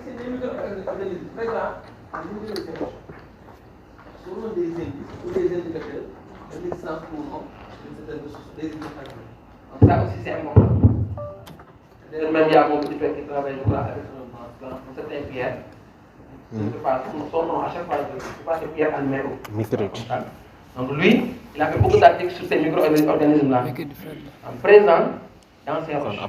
C'est des micro-organismes. Par exemple, les micro-organismes selon des indices ou des indicateurs de l'existence ou non d'une certaine ressource, des indicateurs. Donc ça aussi c'est important. Même il y a mon petit frère qui travaille avec un certain Pierre. Je ne sais pas son nom à chaque fois, je ne sais pas c'est Pierre Almero. Donc lui, il a fait beaucoup d'articles sur ces micro-organismes-là. Présents dans ces roches.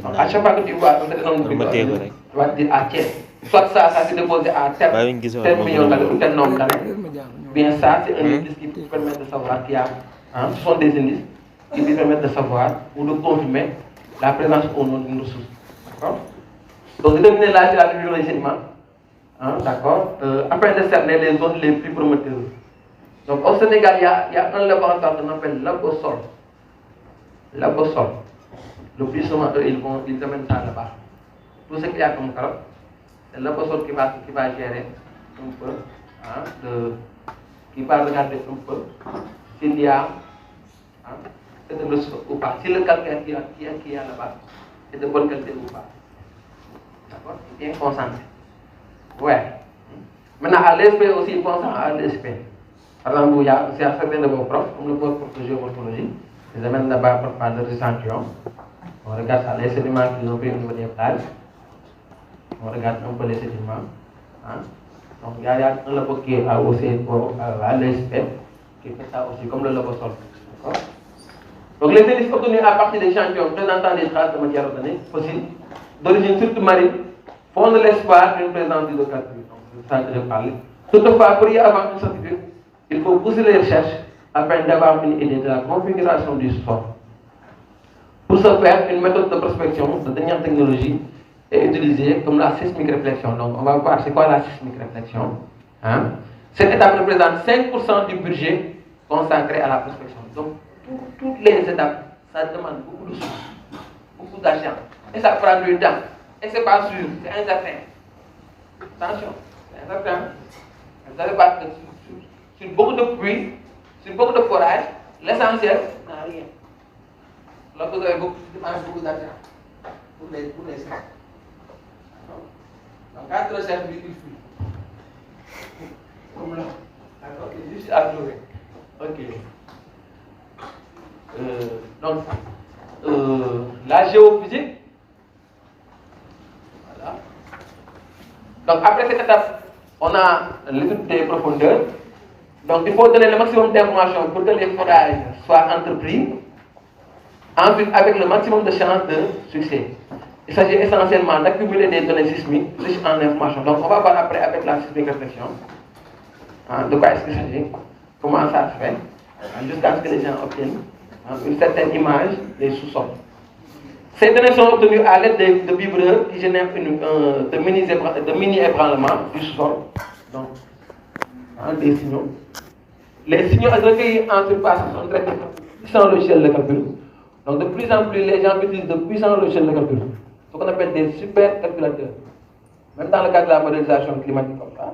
Donc à chaque fois que tu vois un certain nombre de micro-organismes, tu vas te dire ah tiens, soit ça s'est déposé à tel million d'années ou tel nombre d'années. Bien ça, c'est un indice qui permet de savoir qu'il y a, hein, ce sont des indices qui permettent de savoir ou de confirmer la présence ou non d'une ressource. D'accord? Donc, déterminer l'âge et la région des sédiments. Hein, d'accord? Afin de cerner les zones les plus prometteuses. Donc, au Sénégal, il y a un laboratoire qu'on appelle Labosol. Labosol. Le plus souvent, eux, ils amènent ça là-bas. Tout ce qu'il y a comme carotte, c'est Labosol qui va gérer un peu, hein, qui va regarder un peu s'il y a cette ressource ou pas. Si le calcaire qu'il y a là-bas est de bonne qualité ou pas. D'accord? Bien concentré. Ouais. Maintenant, à l'ESP aussi, il pense à l'ESP. Par exemple, il y a certains de vos profs, comme le prof de géomorphologie, ils amènent là-bas pour faire des échantillons. On regarde ça, les sédiments qu'ils ont pris au niveau des plages. On regarde un peu les sédiments. Hein? Donc, il y a un labo qui est à l'ESP, qui fait ça aussi, comme le Labosol. D'accord? Donc, les indices obtenus à partir des échantillons présentant des traces de matière organique fossile, d'origine surtout marine, fondent l'espoir d'une présence d'hydrocarbures. Donc, c'est ça que je parlais. Toutefois, pour y avoir une certitude, il faut pousser les recherches afin d'avoir une idée de la configuration du sol. Pour ce faire, une méthode de prospection de dernière technologie est utilisée comme la sismique réflexion. Donc, on va voir c'est quoi la sismique réflexion. Hein? Cette étape représente 5% du budget consacré à la prospection. Donc, toutes les étapes, ça demande beaucoup de sous, beaucoup d'argent. Et ça prend du temps. Et c'est pas sûr, c'est incertain. Attention, c'est incertain. Vous savez pas que sur beaucoup de pluie, sur beaucoup de forage, l'essentiel n'a rien. Là, vous avez beaucoup d'argent pour les sciences. Donc, quand recherche, il fuit. Comme là. D'accord? C'est juste à jouer. Ok. Donc, la géophysique. Voilà. Donc, après cette étape, on a l'étude des profondeurs. Donc, il faut donner le maximum d'informations pour que les forages soient entrepris. Ensuite, avec le maximum de chances de succès. Il s'agit essentiellement d'accumuler des données sismiques riches en informations. Donc, on va voir après avec la sismique réflexion. De quoi est-ce qu'il s'agit? Comment ça se fait? Jusqu'à ce que les gens obtiennent une certaine image des sous-sols. Ces données sont obtenues à l'aide de vibreurs qui génèrent de mini-ébranlements du sous-sol. Donc, des signaux. Les signaux recueillis en surface sont traités par puissants logiciels de calcul. Donc, de plus en plus, les gens utilisent de puissants logiciels de calcul. Ce qu'on appelle des super calculateurs. Même dans le cas de la modélisation climatique comme ça,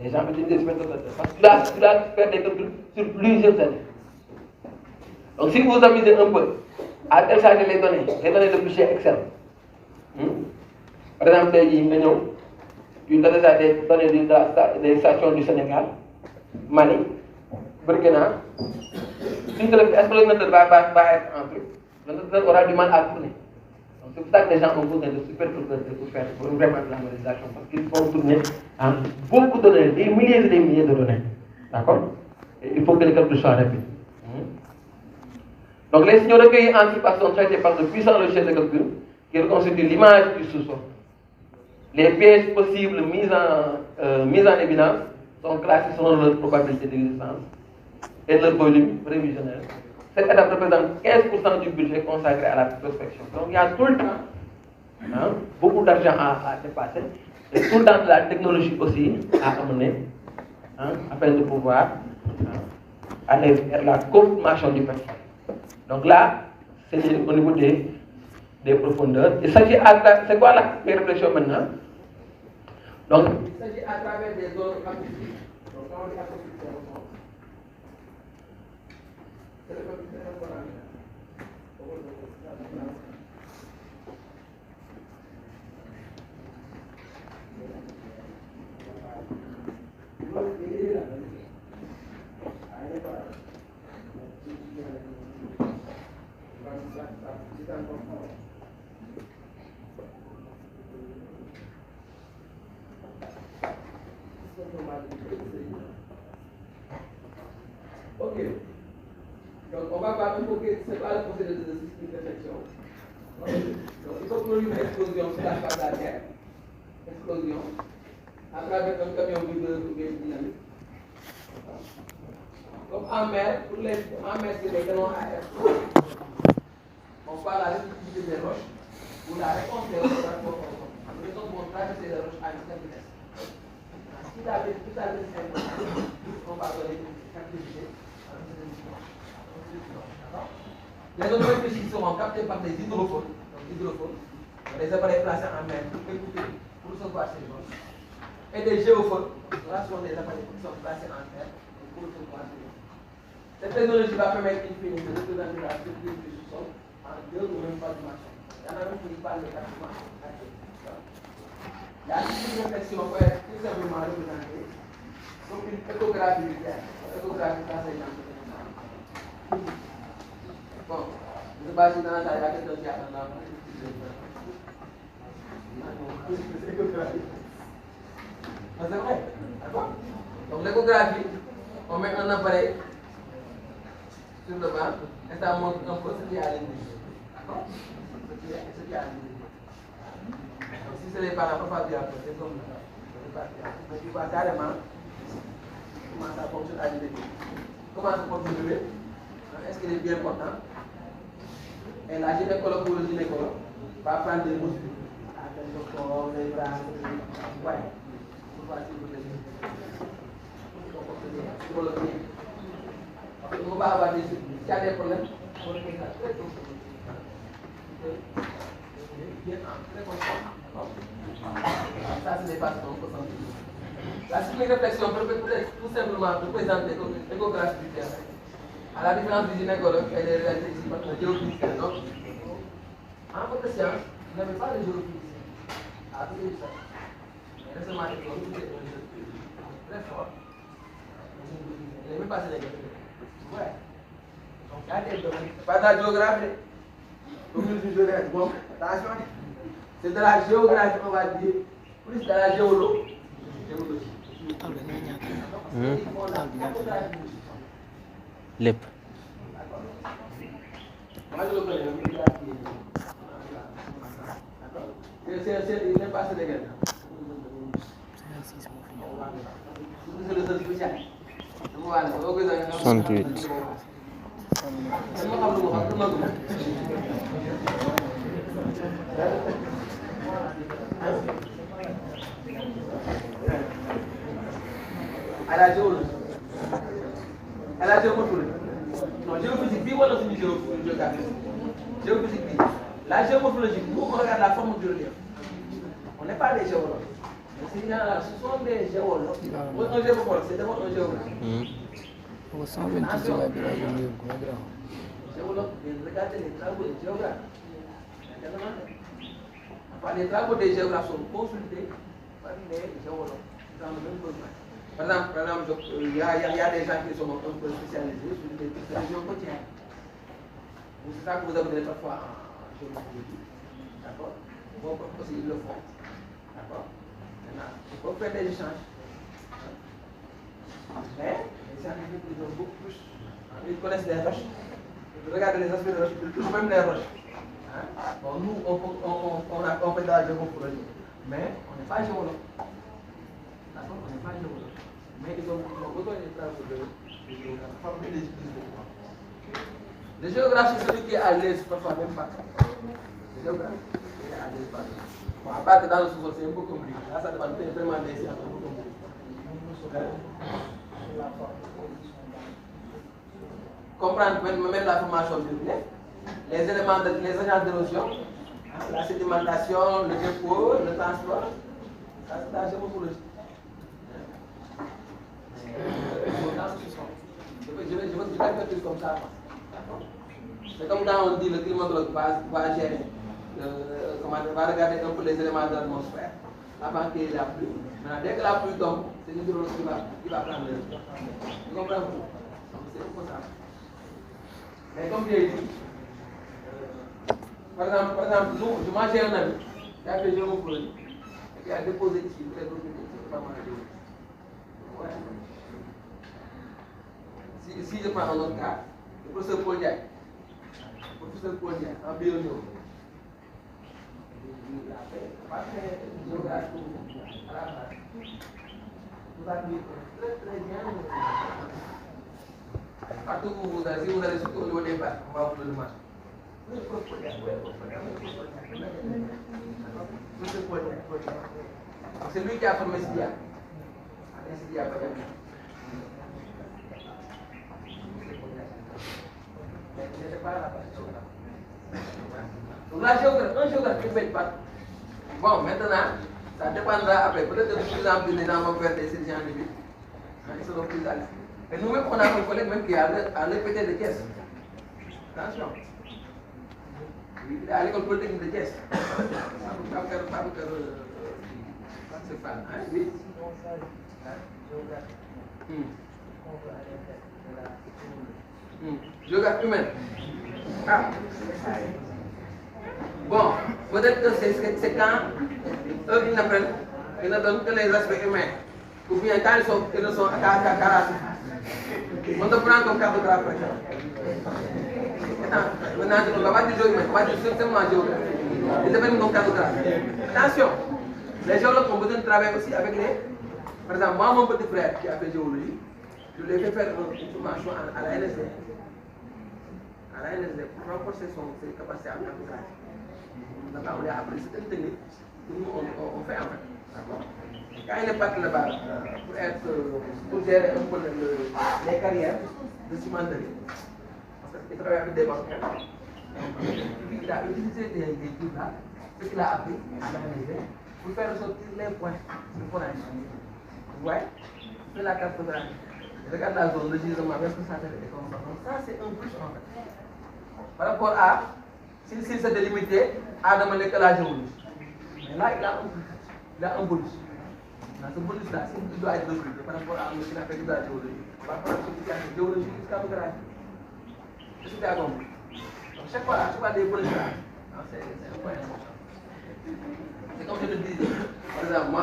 les gens utilisent des super calculateurs. Parce que tu dois faire des calculs sur plusieurs années. Donc, si vous vous amusez un peu à télécharger les données de fichier Excel, par exemple, tu télécharges des données des stations du Sénégal, Mali, Burkina. Si tu le fais, est-ce que l'ordinateur va être en truc? L'ordinateur aura du mal à tourner. C'est pour ça que les gens ont besoin de supercalculateurs pour faire vraiment de la modélisation, parce qu'ils font tourner beaucoup de données, des milliers et des milliers de données. D'accord? Il faut que les calculs soient rapides. Donc les signaux recueillis en type sont traités par de puissants logiciels de calcul qui reconstituent l'image du sous-sol. Les pièges possibles mis en évidence sont classés selon leur probabilité d'existence et leur volume prévisionnel. Cette étape représente 15% du budget consacré à la prospection. Donc il y a tout le temps beaucoup d'argent à dépasser et tout le temps de la technologie aussi à amener afin de pouvoir aller vers la confirmation du pétrole. Donc là, c'est au niveau des profondeurs. Il s'agit c'est quoi les réflexions maintenant? Donc, il s'agit à travers des zones acoustiques. Donc, quand on dit acoustique, c'est le Ok. Donc on va voir un peu que c'est pas le procédé de système de réflexion. Donc il faut produire une explosion sur la face de la Terre. Explosion. À travers un camion dynamique. Comme en mer, c'est des canons à air. On voit la réactivité des roches ou la réponse des roches à raison pour traverser les roches à une certaine vitesse. Si la vitesse est importante, on va donner une activité à une certaine vitesse. Les autres réfléchis seront captés par des hydrophones, des appareils placés en mer pour écouter, pour recevoir ces roches. Et des géophones, là sont des appareils qui sont placés en terre pour recevoir ces roches. Cette technologie va permettre une fine de représenter la structure du sous-sol en 2 ou même 3 dimensions. Il y en a même qui parlent de 4 dimensions. La réflexion peut être tout simplement représentée comme une échographie du terre. Échographie, ça c'est dans. Bon, je ne sais pas si dans la salle, il y a quelqu'un qui a un enfant. C'est l'échographie. C'est vrai, d'accord? Donc l'échographie, on met un appareil sur le banc et ça montre un peu ce qu'il y a à l'intérieur. D'accord? Ce qu'il y a à l'intérieur. Donc si c'est les parents, on va dire c'est comme ça. Donc tu vois carrément comment ça fonctionne à l'intérieur. Comment ça fonctionne le bébé? Est-ce qu'il est bien portant? Et la gynécologue ou le gynécologue va prendre des mesures. Avec le corps, les bras, ouais. Pour voir si vous voulez. On va avoir des soucis. S'il y a des problèmes, on va faire ça très tôt. Bien, très conscient. Ça, c'est des façons pour sentir. La cycle réflexion peut tout simplement représenter comme une échographie du terrain. À la différence du gynécologue, elle est réalisée ici par le géophysicien. Donc, en votre science, vous n'avez pas de géophysicien. À côté de ça. Mais récemment, il y a un jeu très fort. Il n'est même pas sénégalais. Ouais. Donc, il y a des domaines. C'est pas de la géographie. Comme nous disons, bon, attention. C'est de la géographie, on va dire. Plus de la géologie. lépp. À la géologie. À la géomorphologie. Non, géophysique, bien voilà une géographie. Géophysique, bien. La géomorphologie, nous on regarde la forme du relief. On n'est pas des géologues. Mais ces gens-là, ce sont des géologues. Un géomorphologue, c'est d'abord un géographe. Géologue, regardez les travaux des géographes. Enfin, les travaux des géographes sont consultés par les géologues. Dans le même besoin. Par exemple, il y a des gens qui sont un peu spécialisés sur des régions côtières. C'est ça que vous avez parfois en géologie. D'accord? Bon, aussi, ils le font. D'accord? Maintenant, il faut faire des échanges. Mais les scientifiques, ils ont beaucoup plus. Ils connaissent les roches. Regardez les aspects des roches, ils touchent même les roches. Hein? Bon, nous, on fait de la géomorphologie, mais on n'est pas géologue. D'accord? On n'est pas géologue. Mais ils ont besoin des travaux de géographie. Former les utilisateurs. Le géographe, c'est celui qui est à l'aise, parfois même pas. Le géographe, il est à l'aise partout. Bon, à part que dans le sous-sol, c'est un peu compliqué. Là, ça dépend vraiment des sciences, un peu compliqué. Comprendre même la formation biologique, les éléments, les agents d'érosion, la sédimentation, le dépôt, le transport, ça c'est la géomorphologie. Je vais faire plus comme ça. C'est comme quand on dit le climatologue va gérer, va regarder un peu les éléments de l'atmosphère avant qu'il y ait la pluie. Maintenant, dès que la pluie tombe, c'est l'hydrologue qui va prendre le risque. Vous comprenez? Donc c'est un peu ça. Mais comme j'ai dit, par exemple, nous, moi j'ai un ami qui a fait géomorphologie et qui a déposé ici très documenté, c'est pas mal de. Si je prends un autre cas, le professeur Paul Diagne, en biologie, il a fait géographie à la base. Vous avez très bien. Partout où vous allez, si vous allez surtout au niveau des bases, on va vous le demander. C'est lui qui a formé SIDIA. Donc la géographie, un géographe qui ne fait pas. Bon, maintenant, ça dépendra après. Peut-être que de plus en plus les gens vont faire des études scientifiques. Ils seront plus à l'aise. Et nous-mêmes, on a un collègue même qui est à l'EPT de Thiès. Attention. Il est à l'école polytechnique de Thiès. C'est pas. Oui. Géographie humaine. Ah. Bon, peut-être que c'est quand eux ils n'apprennent, ils ne donnent que les aspects humains. Ou bien quand ils ne sont qu'à Karasi. On te prend comme cartographe. Maintenant, on va pas dire géographie, on va dire seulement géographie. Ils deviennent comme cartographe. Attention, les géologues ont besoin de travailler aussi avec les. Par exemple, moi, mon petit frère qui a fait géologie, je lui ai fait faire une formation à la NSD. À la NSD pour renforcer ses capacités à cartographie. Donc, on lui a appris cette technique que nous, on fait en fait. D'accord? Quand il est parti là-bas pour gérer un peu les carrières de cimenterie, parce qu'il travaille avec des banques, il a utilisé des trucs là, ce qu'il a appris à la NSD, pour faire ressortir les points de forage. Vous voyez? C'est la cartographie. Regarde la zone, le gisement, est-ce que ça fait des conséquences? Ça, c'est un plus en fait. Par rapport à, s'il s'est délimité à demander que la géologie. Mais là, il a un bonus. Dans ce bonus-là, il doit être recruté par rapport à un qui a fait de la géologie. Par rapport à celui qui a fait géologie jusqu'à cartographie. Est-ce que tu as compris? Donc, chaque fois des bonus là, c'est un point important. C'est comme je le disais. Par exemple, moi,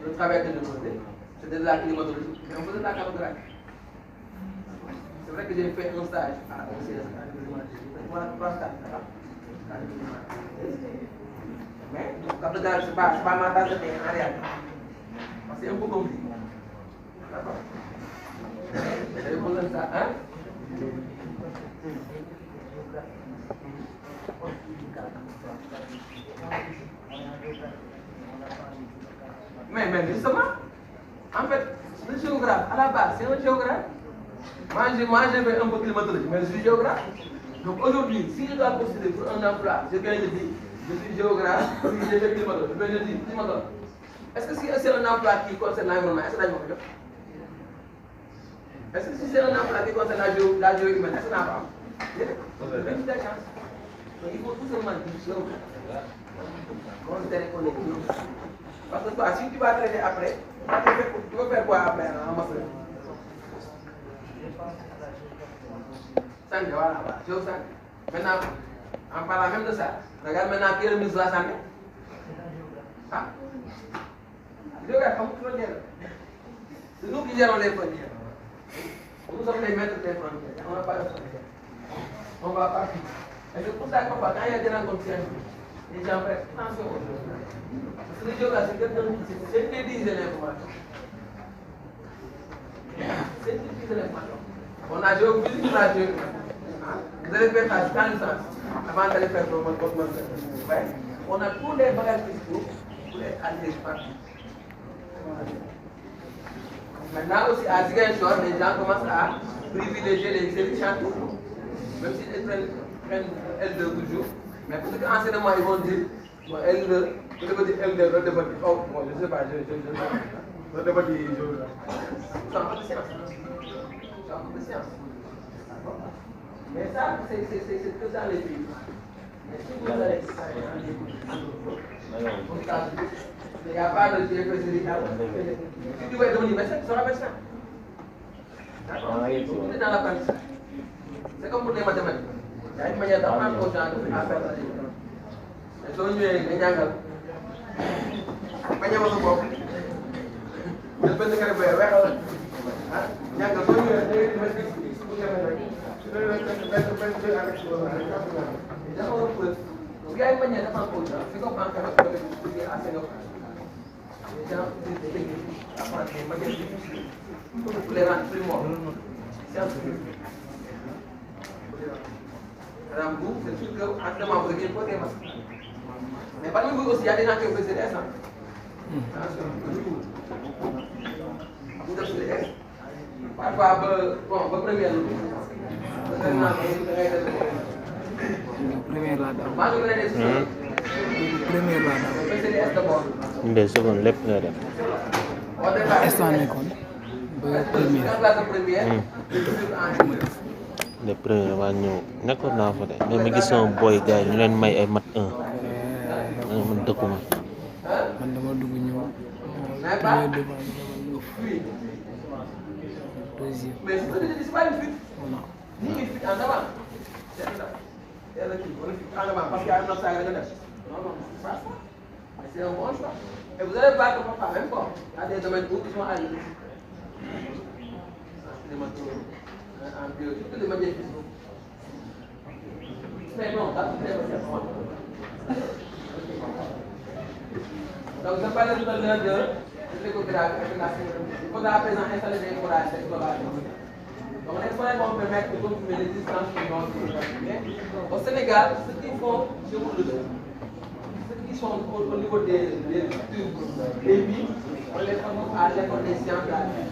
le travail que je faisais, c'était de la climatologie, mais on faisait de la cartographie. C'est vrai que j'ai fait un stage à OCS, voilà, 3 stages là-bas. Mais cartographie, c'est pas ma tâche en réalité. Parce que c'est un peu compliqué. D'accord? J'ai besoin de ça, hein? Mais justement, en fait, le géographe, à la base, c'est un géographe. Moi, j'ai fait un peu de climatologie, mais je suis géographe. Donc aujourd'hui, si je dois postuler pour un emploi, je viens de dire, je suis géographe, puis j'ai fait climatologie, je viens de dire climatologue. Est-ce que si c'est un emploi qui concerne l'environnement, est-ce que là, je vais. Est-ce que si c'est un emploi qui concerne la géo humaine, est-ce que là, je vais. Donc il faut tout simplement dire géographe. Considérer qu'on est géographe. Parce que toi, si tu vas traiter après, tu vas faire quoi après en master? Santé, voilà, géosanté. Maintenant, En parlant même de ça, regarde maintenant qui est le ministre de la Santé. Ah, c'est nous qui gérons les frontières. Nous sommes les maîtres des frontières. On n'a pas de frontières. On va partir. Et c'est pour ça qu'on va, quand il y a des rencontres scientifiques, les gens prêtent attention aux choses. Parce que les géographes, c'est quelqu'un qui synthétise l'information. Synthétise l'information. On a géophysique, on a géographie. Vous allez faire ça dans le sens, avant d'aller faire le monde. On a tous les bagages fiscaux pour être alliés partout. Maintenant aussi, à Ziguinchor, les gens commencent à privilégier les séries scientifiques. Même s'ils prennent L2 toujours. Mais pour ce qu'enseignement, ils vont dire, bon, L2, je veux dire L2, redevant, oh, bon, je ne sais pas, je redevant du géographie. C'est un peu de science. C'est un peu de science. Mais ça, c'est que dans les pays. Mais si vous allez il n'y a pas de GFSD. Si tu veux devenir médecin, tu seras médecin. D'accord? Tu es dans la partie. C'est comme pour les mathématiques. Il y a une manière d'apprendre aux gens à faire la différence. Mais si on y est, il y a un gars. Il y a un gars. Je peux te faire un peu. Il y a un gars. Il y a une manière d'apprendre aux gens. C'est comme quand on fait assez de les gens apprennent des manières difficiles pour les rendre plus morts. C'est un truc. Madame Bou, c'est sûr qu'entraînement vous devez poser masque. Mais parmi vous aussi, il y a des gens qui ont fait CDS. Attention, vous devez CDS. Parfois, bon, votre première première la daw maa ngi leen di première la daw CDS d'abord. Des secondes lépp nga def. instant nekkoon ba première les premiers waa ñëw nekkoon naa fa de mais ma gis sama boy gars yi ñu leen may ay mat 1 man dëkkuma. man dama dugg ñëw premier devant deuxième Mais c'est pas une fuite. non Ni une fuite en avant. C'est ça. C'est la fuite. On fuite en avant parce qu'il y a un autre sac de neige. Non, non, c'est pas ça. Mais c'est un bon choix. Et vous allez voir que papa, même pas. Il y a des domaines où ils sont allés. Les matériaux en bio, toutes les matières physiques. Mais non, ça c'est très bien. Donc, je parle tout à l'heure de l'échographie. Il faudra à présent installer des échographes d'exploration. Donc, l'exploration va permettre de confirmer l'existence du monde. Au Sénégal, ceux qui font, je vous le dis, ceux qui sont au niveau des tubes, des billes, on les forme à l'école des sciences de la vie.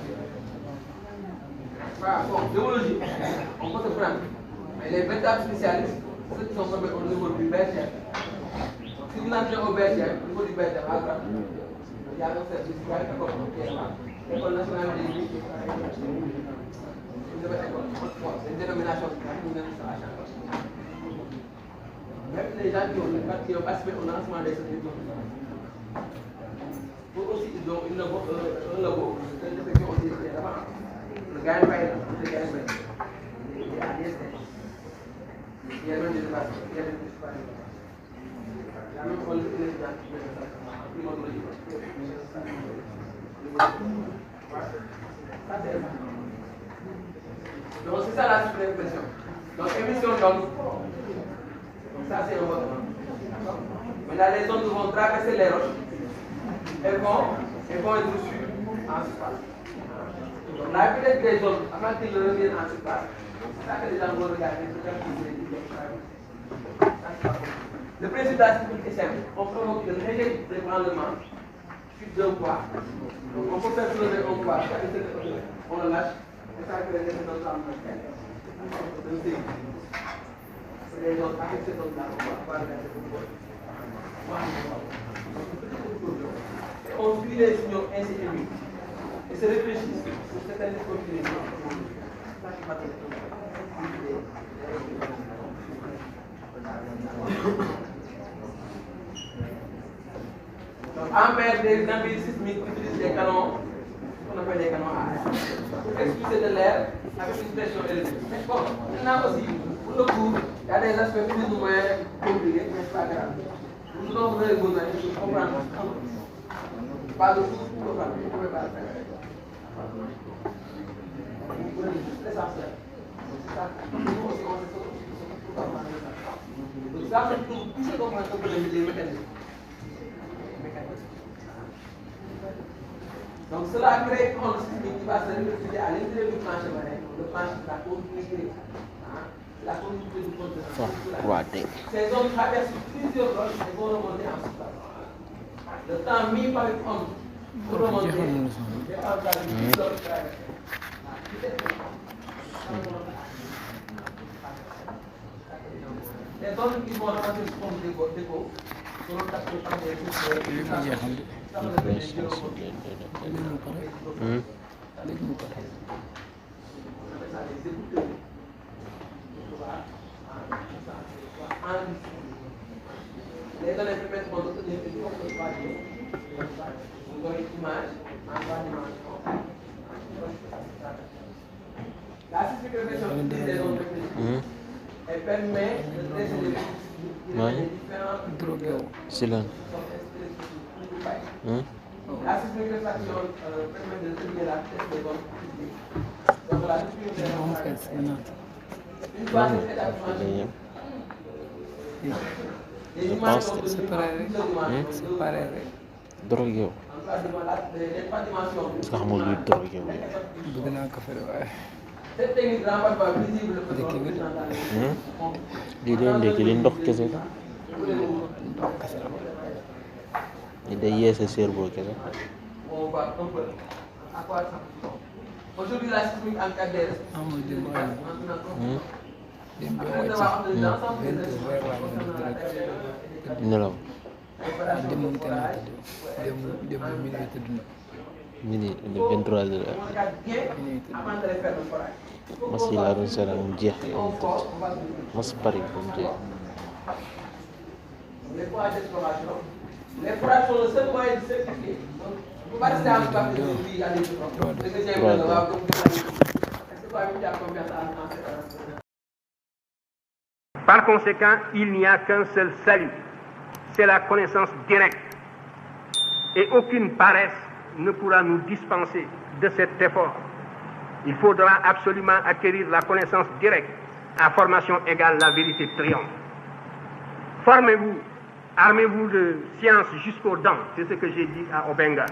Voilà, bon, biologie, on peut se prendre. Mais les véritables spécialistes, ceux qui sont formés au niveau du BHF. Donc, si vous entrez au BHF, au niveau du BHF, il y a un service qui est l'école nationale des billes. C'est une dénomination qui nous à chaque fois. Même les gens qui ont participé au lancement des sociétés, eux aussi, ils ont un logo, le gars est paye, le gars est paye. Il y a des steps. Il y a même des espaces, il y a des espaces. Il y a même un donc c'est ça la suprême pression. Donc émission donc ça c'est un vote. Mais là les ondes vont traverser les roches. Elles vont être reçues en surface. Donc la vitesse des zones, avant qu'ils reviennent en surface, c'est ça que les gens vont regarder. Le principe de la cyclique est simple. On provoque un léger débranlement suite d'un poids. Donc on peut faire soulever un poids, on le lâche. C'est ça que les gens ont fait. Les gens avec ces zones-là, on va pouvoir regarder le poids. On suit les signaux ainsi émis et se réfléchissent sur certaines combinaisons. Donc, en mer des navies sismiques utilisent des canons, qu'on appelle des canons à air, pour expulser de l'air avec une pression élevée. Mais bon, maintenant aussi, pour le coup, Il y a des aspects plus ou moins compliqués, mais pas grave. Nous vous avez besoin de comprendre. Pas de tout, vous ne pouvez pas le faire. C'est essentiel. C'est ça. Nous aussi, on sait ça, c'est tout ce qu'on peut les mécanismes. Donc cela crée un système qui va se répercuter à l'intérieur du plancher marin, le plancher de la continuité. La continuité du contenant. Ces zones traversent plusieurs roches et vont remonter en surface. Le temps mis par les hommes pour remonter dépend de la vitesse de leur traversée. Les zones qui vont ramasser ce pompe d'écho seront captées par des sources. Les données permettent d'obtenir une forte valeur. Vous aurez une image en 3 dimensions. La spécification des zones réfléchies, elle permet de décider les différents drogues. La spécification permet de déterminer la vitesse des zones publiques. Donc la distribution une fois que c'est la Je pense que c'est pareil. drogue yow est-ce que xamul luy drogue yow bëgg naa ko fere waaye lii day ndékki li ndox kese la li day yee sa cerveau kese Aujourd'hui, la systémique en cas d'erreur. nelaw minuit 23 heures mas yi laa doon seetaan mu jeex am tëdd mas pari ba mu jeex Les forages sont le seul moyen de certifier. Vous ne rester en cas de vie à Par conséquent, il n'y a qu'un seul salut, c'est la connaissance directe. Et aucune paresse ne pourra nous dispenser de cet effort. Il faudra absolument acquérir la connaissance directe. À formation égale, la vérité triomphe. Formez-vous, armez-vous de science jusqu'aux dents, c'est ce que j'ai dit à Obenga.